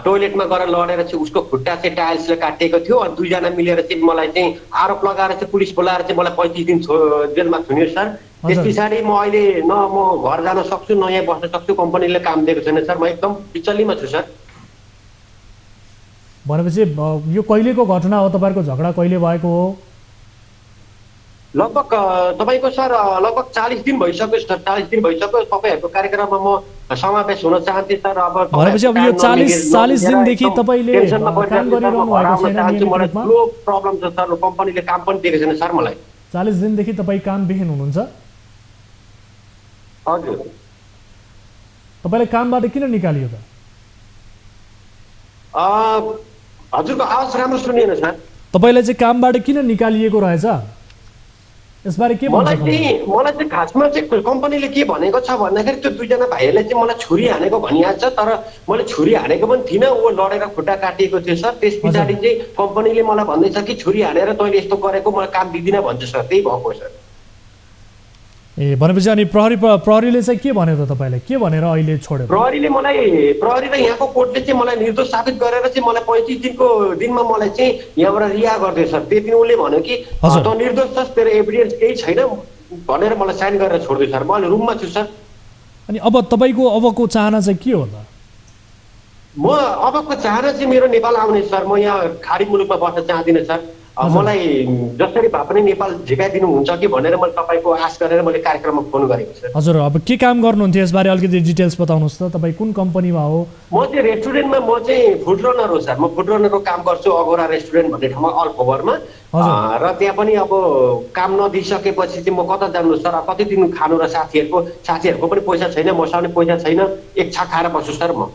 टोयलेटमा गएर लडेर चाहिँ उसको खुट्टा चाहिँ टाइल्सले काटिएको थियो अनि दुईजना मिलेर चाहिँ मलाई चाहिँ आरोप लगाएर चाहिँ पुलिस बोलाएर चाहिँ मलाई 35 दिन जेलमा थुन्यो सर त्यस पछाडि म अहिले न म घर जान सक्छु न यहाँ बस्न सक्छु कम्पनीले काम दिएको छैन सर म एकदम बिचल्लीमा छु सर भनेपछि यो कहिलेको घटना हो तपाईहरुको झगडा कहिले भएको हो लगभग तपाईँको सर लगभग 40 दिन भइसक्यो सर, 40 दिन भइसक्यो। तपाईँहरूको कार्यक्रममा म समावेश हुन चाहन्थेँ सर। अब भनेपछि अब यो 40 दिनदेखि तपाईँले काम गरिरहनु भएको छैन नियमित रूपमा? ठुलो प्रब्लम छ सर, कम्पनीले काम पनि दिएको छैन सर मलाई। 40 दिनदेखि तपाईँ कामविहीन हुनुहुन्छ? हजुर। तपाईँलाई कामबाट किन निकालियो त? हजुरको आवाज राम्रो सुनिएन सर। तपाईँलाई चाहिँ कामबाट किन निकालिएको रहेछ यसबारे के भन्छ? मलाई चाहिँ खासमा चाहिँ कम्पनीले के भनेको छ भन्दाखेरि त्यो दुईजना भाइहरूले चाहिँ मलाई छुरी हानेको भनिएको छ, तर मैले छुरी हानेको पनि थिइनँ। ऊ लडेर खुट्टा काटिएको थियो सर। त्यस पछाडि चाहिँ कम्पनीले मलाई भन्दैछ कि छुरी हानेर तैँले यस्तो गरेको, मलाई काम दिँदिनँ भन्छ सर। त्यही भएको सर। ए भनेपछि अनि प्रहरीले चाहिँ के भन्यो त तपाईँलाई? के भनेर अहिले छोड्यो? प्रहरी र यहाँको कोर्टले चाहिँ मलाई निर्दोष साबित गरेर चाहिँ मलाई 35 दिनमा मलाई चाहिँ यहाँबाट रिहा गरिदियो सर। त्यति उसले भन्यो कि त निर्दोष छस्, तेरो एभिडेन्स केही छैन भनेर मलाई साइन गरेर छोडिदियो सर। म अहिले रुममा छु सर। अनि अब तपाईँको अबको चाहना चाहिँ के हो त? म अबको चाहना चाहिँ मेरो नेपाल आउने सर। म यहाँ खाडी मुलुकमा बस्न चाहदिनँ सर। मलाई जसरी भए पनि नेपाल झिकाइदिनुहुन्छ कि भनेर मैले तपाईँको आश गरेर मैले कार्यक्रममा फोन गरेको सर। हजुर, अब के काम गर्नुहुन्थ्यो यसबारे अलिकति डिटेल्स बताउनुहोस् त। तपाईँ कुन कम्पनीमा हो? म चाहिँ रेस्टुरेन्टमा, म चाहिँ फुड रनर हो सर। म फुड रनरको काम गर्छु अगोरा रेस्टुरेन्ट भन्ने ठाउँमा अल्फोभरमा। र त्यहाँ पनि अब काम नदिइसकेपछि चाहिँ म कता जानु सर? कति दिन खानु र साथीहरूको पनि पैसा छैन, मसँग पनि पैसा छैन। एक छाक खाएर बस्छु सर म।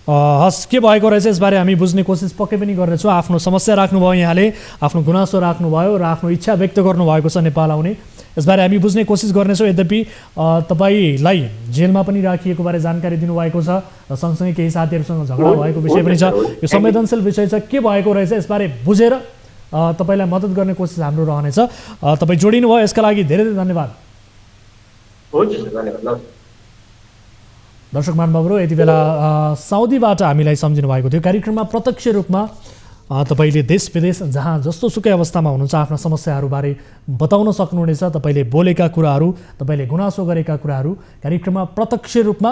हस्, के भएको रहेछ यसबारे हामी बुझ्ने कोसिस पक्कै पनि गर्नेछौँ। आफ्नो समस्या राख्नुभयो, यहाँले आफ्नो गुनासो राख्नुभयो र आफ्नो इच्छा व्यक्त गर्नुभएको छ नेपाल आउने। यसबारे हामी बुझ्ने कोसिस गर्नेछौँ। यद्यपि तपाईँलाई जेलमा पनि राखिएको बारे जानकारी दिनुभएको छ र सँगसँगै केही साथीहरूसँग झगडा भएको विषय पनि छ। यो संवेदनशील विषय छ। के भएको रहेछ यसबारे बुझेर तपाईँलाई मद्दत गर्ने कोसिस हाम्रो रहनेछ। तपाईँ जोडिनु भयो, यसका लागि धेरै धेरै धन्यवाद। हुन्छ सर, धन्यवाद। दर्शक महानुभावहरू, यति बेला साउदीबाट हामीलाई सम्झिनु भएको थियो। कार्यक्रममा प्रत्यक्ष रूपमा तपाईँले देश विदेश जहाँ जस्तो सुकै अवस्थामा हुनुहुन्छ आफ्ना समस्याहरूबारे बताउन सक्नुहुनेछ। तपाईँले बोलेका कुराहरू, तपाईँले गुनासो गरेका कुराहरू कार्यक्रममा प्रत्यक्ष रूपमा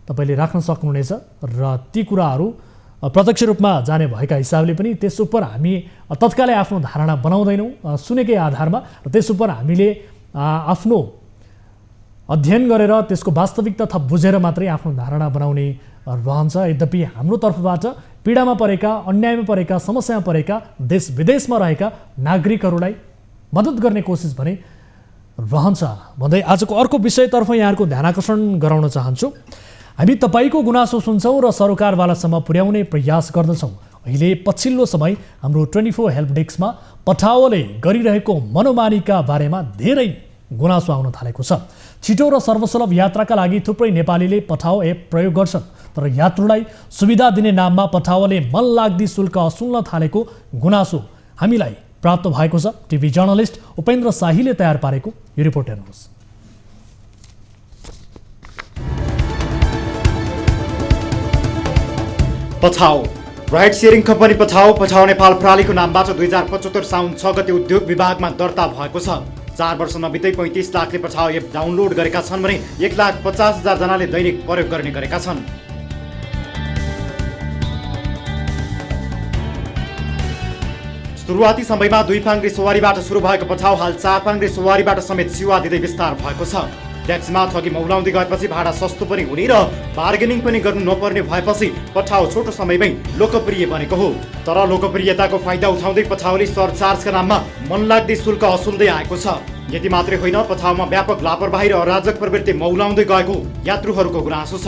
तपाईँले राख्न सक्नुहुनेछ र ती कुराहरू प्रत्यक्ष रूपमा जाने भएका हिसाबले पनि त्यस उप हामी तत्कालै आफ्नो धारणा बनाउँदैनौँ सुनेकै आधारमा, र त्यस उप हामीले आफ्नो अध्ययन गरेर त्यसको वास्तविकता थप बुझेर मात्रै आफ्नो धारणा बनाउने रहन्छ। यद्यपि हाम्रो तर्फबाट पीडामा परेका, अन्यायमा परेका, समस्यामा परेका देश विदेशमा रहेका नागरिकहरूलाई मद्दत गर्ने कोसिस भने रहन्छ भन्दै आजको अर्को विषयतर्फ यहाँहरूको ध्यानाकर्षण गराउन चाहन्छु। हामी तपाईँको गुनासो सुन्छौँ र सरकारवालासम्म पुर्याउने प्रयास गर्दछौँ। अहिले पछिल्लो समय हाम्रो 24 हेल्प डेस्कमा पठाओले गरिरहेको मनोमानीका बारेमा धेरै गुनासो आउन थालेको छ। छिटो र सर्वसुलभ यात्राका लागि थुप्रै नेपालीले पठाओ एप प्रयोग गर्छन्, तर यात्रुलाई सुविधा दिने नाममा पठाओले मनलाग्दी शुल्क असुल्न थालेको गुनासो हामीलाई प्राप्त भएको छ। टिभी जर्नलिस्ट उपेन्द्र शाहीले तयार पारेको यो रिपोर्ट हेर्नुहोस्। पठाओ राइड सेयरिङ कम्पनी पठाओ नेपाल प्रणालीको नामबाट 2075 साउन 6 गते उद्योग विभागमा दर्ता भएको छ। 4 वर्ष नबित्दै 35 लाखले पठाओ एप डाउनलोड गरेका छन् भने 1,50,000 जनाले दैनिक प्रयोग गर्ने गरेका छन्। सुरुवाती समयमा 2 पाङ्ग्रे सवारीबाट सुरु भएको पठाओ हाल 4 पाङ्ग्रे सवारीबाट समेत सेवा दिँदै विस्तार भएको छ। ट्याक्सीमा ठगी मौलाउँदै गएपछि भाडा सस्तो पनि हुने र बार्गेनिङ पनि गर्नु नपर्ने भएपछि पठाओ छोटो समयमै लोकप्रिय बनेको हो। तर लोकप्रियताको फाइदा उठाउँदै पठाओले सरचार्जका नाममा मनलाग्दी शुल्क असुल्दै आएको छ। यति मात्रै होइन, पठाओमा व्यापक लापरवाही र अराजक प्रवृत्ति मौलाउँदै गएको यात्रुहरूको गुनासो छ।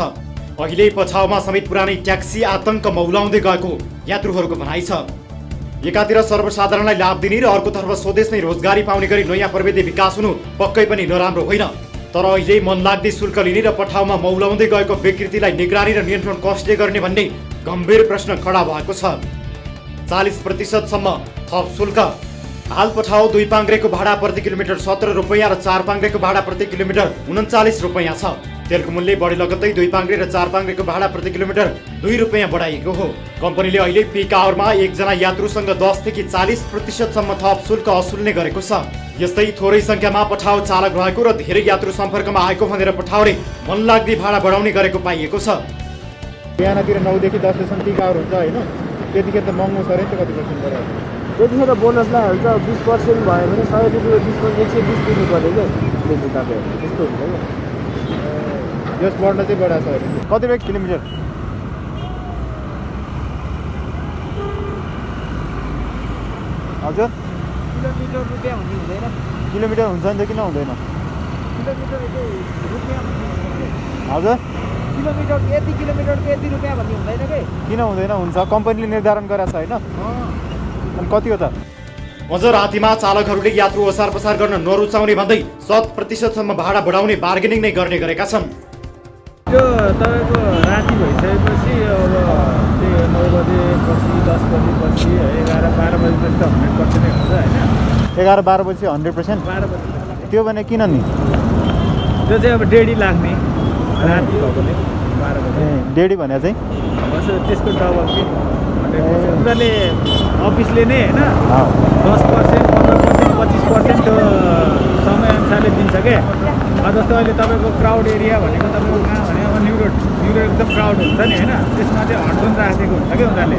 अहिले पठाओमा समेत पुरानै ट्याक्सी आतंक मौलाउँदै गएको यात्रुहरूको भनाइ छ। एकातिर सर्वसाधारणलाई लाभ दिने र अर्कोतर्फ स्वदेश नै रोजगारी पाउने गरी नयाँ प्रविधि विकास हुनु पक्कै पनि नराम्रो होइन। तर अहिले मनलाग्दी शुल्क लिने र पठाओमा मौलाउँदै गएको विकृतिलाई निगरानी र नियन्त्रण कसले गर्ने भन्ने गम्भीर प्रश्न खडा भएको छ। 40% सम्म थप शुल्क। हाल पठाओ 2 पाङ्ग्रेको भाडा प्रति किलोमिटर 17 रुपैयाँ र 4 पाङ्ग्रेको भाडा प्रति किलोमिटर 39 रुपैयाँ छ। तेलको मूल्य बढी लगत्तै 2 पाङ्ग्रे र 4 पाङ्ग्रेको भाडा प्रति किलोमिटर 2 रुपैयाँ बढाइएको हो। कम्पनीले अहिले पिक आवरमा एकजना यात्रुसँग 10 देखि 40% सम्म थप शुल्क असुल्ने गरेको छ। यस्तै थोरै संख्यामा पठाओ चालक रहेको र धेरै यात्रु सम्पर्कमा आएको भनेर पठाओले मनलाग्दी भाडा बढाउने गरेको पाइएको छ। बिहानतिर 9 देखि 10 सम्म पिक आवर हुन्छ हैन, त्यतिखेर त महँगो छ रे, कति पर्सेन्ट बढायो? त्यतिखेर बोनसलाई हुन्छ 20% भयो भने 100 रुपियाँ 120 दिनु पर्यो क्या त्यसो तपाईँहरू त्यस्तो हुन्छ क्या यस बढ्न चाहिँ बढाएको छ कति रुपियाँ किलोमिटर हजुर किलोमिटर रुपियाँ भन्ने हुँदैन किलोमिटर हुन्छ नि त किन हुँदैन किलोमिटर रुपियाँ हजुर किलोमिटर यति किलोमिटरको यति रुपियाँ भन्ने हुँदैन के किन हुँदैन हुन्छ कम्पनीले निर्धारण गरेको छ होइन अनि कति हो त अझ रातिमा चालकहरूले यात्रु ओसार पसार गर्न नरुचाउने भन्दै 100% भाडा बढाउने बार्गेनिङ नै गर्ने गरेका छन् त्यो तपाईँको राति भइसकेपछि अब त्यो 9 बजेपछि 10 बजेपछि 11-12 बजेपछि त 100% नै हुन्छ होइन 11-12 बजेपछि 100% 12 बजे त्यो भने किन नि त्यो चाहिँ अब डेढी लाग्ने राति भएकोले 12 बजे डेढी भने चाहिँ बस त्यसको डबल के उनीहरूले अफिसले नै होइन 10%, 15%, 25% समयअनुसारले दिन्छ क्या जस्तो अहिले तपाईँको क्राउड एरिया भनेको तपाईँको कहाँ भने अब न्यु रोड एकदम क्राउड हुन्छ नि होइन त्यसमा चाहिँ हटजुन राखेको हुन्छ क्या उनीहरूले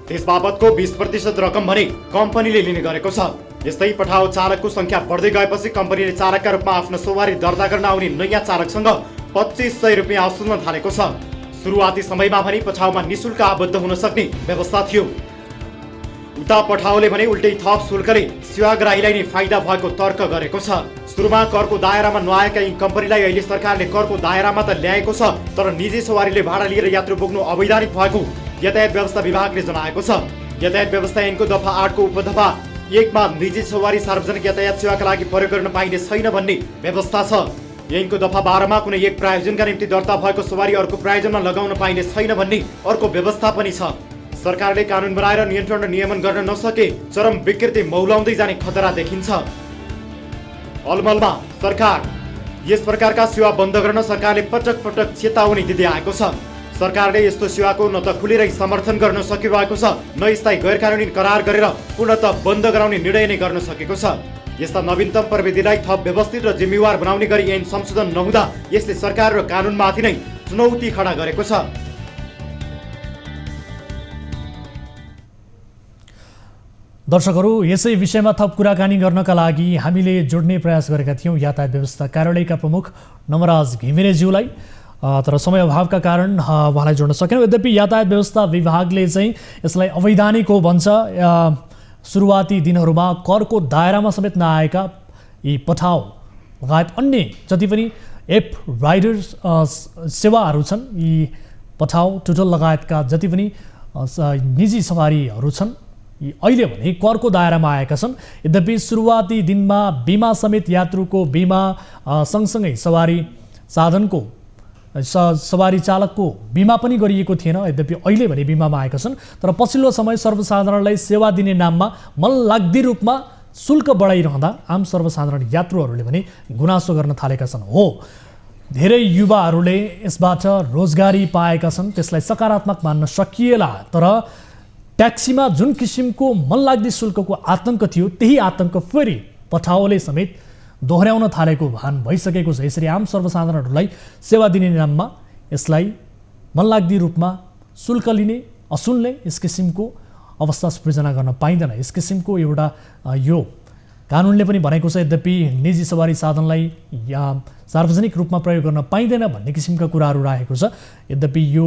त्यस बाबतको 20% रकम भने कम्पनीले लिने गरेको छ यस्तै पठाउ चालकको संख्या बढ्दै गएपछि कम्पनीले चालकका रूपमा आफ्नो सवारी दर्ता गर्न आउने नयाँ चालकसँग 2500 रुपियाँ वसुल्न थालेको छ सुरुवाती समयमा भने पठाउमा निशुल्क आबद्ध हुन सक्ने व्यवस्था थियो उता पठाउले भने उल्टै थप शुल्कले सेवाग्राहीलाई नै फाइदा भएको तर्क गरेको छ सुरुमा करको दायरामा नआएका यी कम्पनीलाई अहिले सरकारले करको दायरामा त ल्याएको छ तर निजी सवारीले भाडा लिएर यात्रु बोक्नु अवैधानिक भएको यातायात व्यवस्था विभागले जनाएको छ यातायात व्यवस्था ऐनको दफा 8 को उपदफा 1 मा निजी सवारी सार्वजनिक यातायात सेवाका लागि प्रयोग गर्न पाइने छैन भन्ने व्यवस्था छ ऐनको दफा 12 मा कुनै एक प्रायोजनका निम्ति दर्ता भएको सवारी अर्को प्रायोजनमा लगाउन पाइने छैन भन्ने अर्को व्यवस्था पनि छ सरकारले कानुन बनाएर नियन्त्रण र नियमन गर्न नसके चरम विकृति मौलाउँदै जाने खतरा देखिन्छ अलमलमा सरकार यस प्रकारका सेवा बन्द गर्न सरकारले पटक पटक चेतावनी दिँदै आएको छ सरकारले यस्तो सेवाको न त खुलेरै समर्थन गर्न सकिरहेको छ न स्थायी गैर कानुनी करार गरेर पूर्णतः बन्द गराउने निर्णय नै गर्न सकेको छ यस्ता नवीनतम प्रविधिलाई थप व्यवस्थित र जिम्मेवार बनाउने गरी ऐन संशोधन नहुँदा यसले सरकार र कानुनमाथि नै चुनौती खडा गरेको छ दर्शकहरू यसै विषयमा थप कुराकानी गर्नका लागि हामीले जोड्ने प्रयास गरेका थियौँ यातायात व्यवस्था कार्यालयका प्रमुख नमराज घिमिरेज्यूलाई तर समय अभावका कारण उहाँलाई जोड्न सकेनौँ यद्यपि यातायात व्यवस्था विभागले चाहिँ यसलाई अवैधानिक हो भन्छ सुरुवाती दिनहरूमा करको दायरामा समेत नआएका यी पठाउ लगायत अन्य जति पनि एप राइडर्स सेवाहरू छन् यी पठाउ टुटल लगायतका जति पनि निजी सवारीहरू छन् यी अहिले भने करको दायरामा आएका छन् यद्यपि सुरुवाती दिनमा बिमा समेत यात्रुको बिमा सँगसँगै सवारी साधनको सवारी चालकको बिमा पनि गरिएको थिएन यद्यपि अहिले भने बिमामा आएका छन् तर पछिल्लो समय सर्वसाधारणलाई सेवा दिने नाममा मनलाग्दी रूपमा शुल्क बढाइरहँदा आम सर्वसाधारण यात्रुहरूले भने गुनासो गर्न थालेका छन् हो धेरै युवाहरूले यसबाट रोजगारी पाएका छन् त्यसलाई सकारात्मक मान्न सकिएला तर ट्याक्सीमा जुन किसिमको मनलाग्दी शुल्कको आतंक थियो त्यही आतंक फेरि पठाओले समेत दोहोर्याउन थालेको भान भइसकेको छ यसरी आम सर्वसाधारणहरूलाई सेवा दिने नाममा यसलाई मनलाग्दी रूपमा शुल्क लिने असुल्ने यस किसिमको अवस्था सृजना गर्न पाइँदैन यस किसिमको एउटा यो कानुनले पनि भनेको छ यद्यपि निजी सवारी साधनलाई या सार्वजनिक रूपमा प्रयोग गर्न पाइँदैन भन्ने किसिमका कुराहरू राखेको छ यद्यपि यो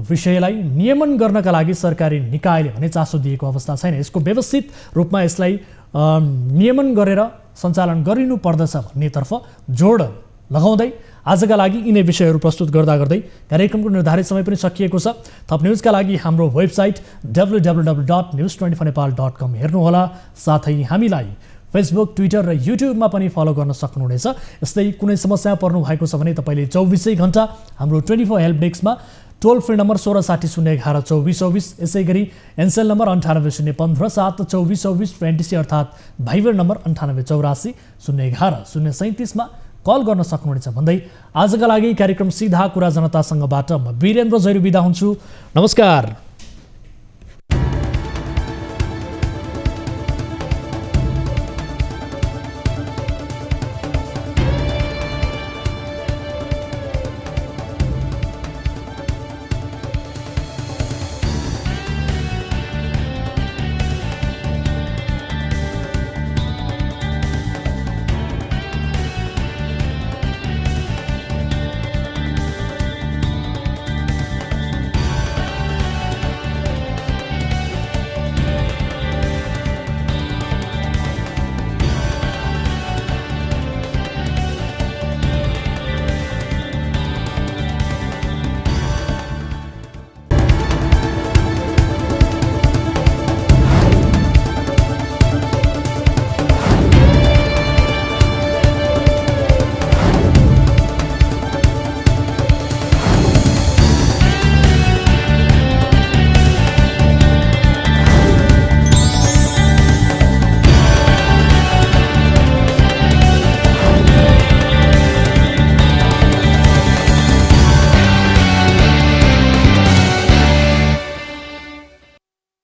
विषयलाई नियमन गर्नका लागि सरकारी निकायले भने चासो दिएको अवस्था छैन यसको व्यवस्थित रूपमा यसलाई नियमन गरेर सञ्चालन गरिनु पर्दछ भन्नेतर्फ जोड लगाउँदै आजका लागि यिनै विषयहरू प्रस्तुत गर्दा गर्दै कार्यक्रमको निर्धारित समय पनि सकिएको छ थप न्युजका लागि हाम्रो वेबसाइट www.news24nepal.com हेर्नुहोला साथै हामीलाई फेसबुक ट्विटर र युट्युबमा पनि फलो गर्न सक्नुहुनेछ यस्तै कुनै समस्या पर्नु भएको छ भने तपाईँले 24 घण्टा हाम्रो 24 हेल्प डेस्कमा टोल फ्री नम्बर 1660112424 यसै गरी एनसेल नम्बर 9801572424 एनटिसी अर्थात् भाइबर नम्बर 9884011037 मा कल गर्न सक्नुहुनेछ भन्दै आजका लागि कार्यक्रम सिधा कुरा जनतासँगबाट म वीरेन्द्र जैरू बिदा हुन्छु नमस्कार।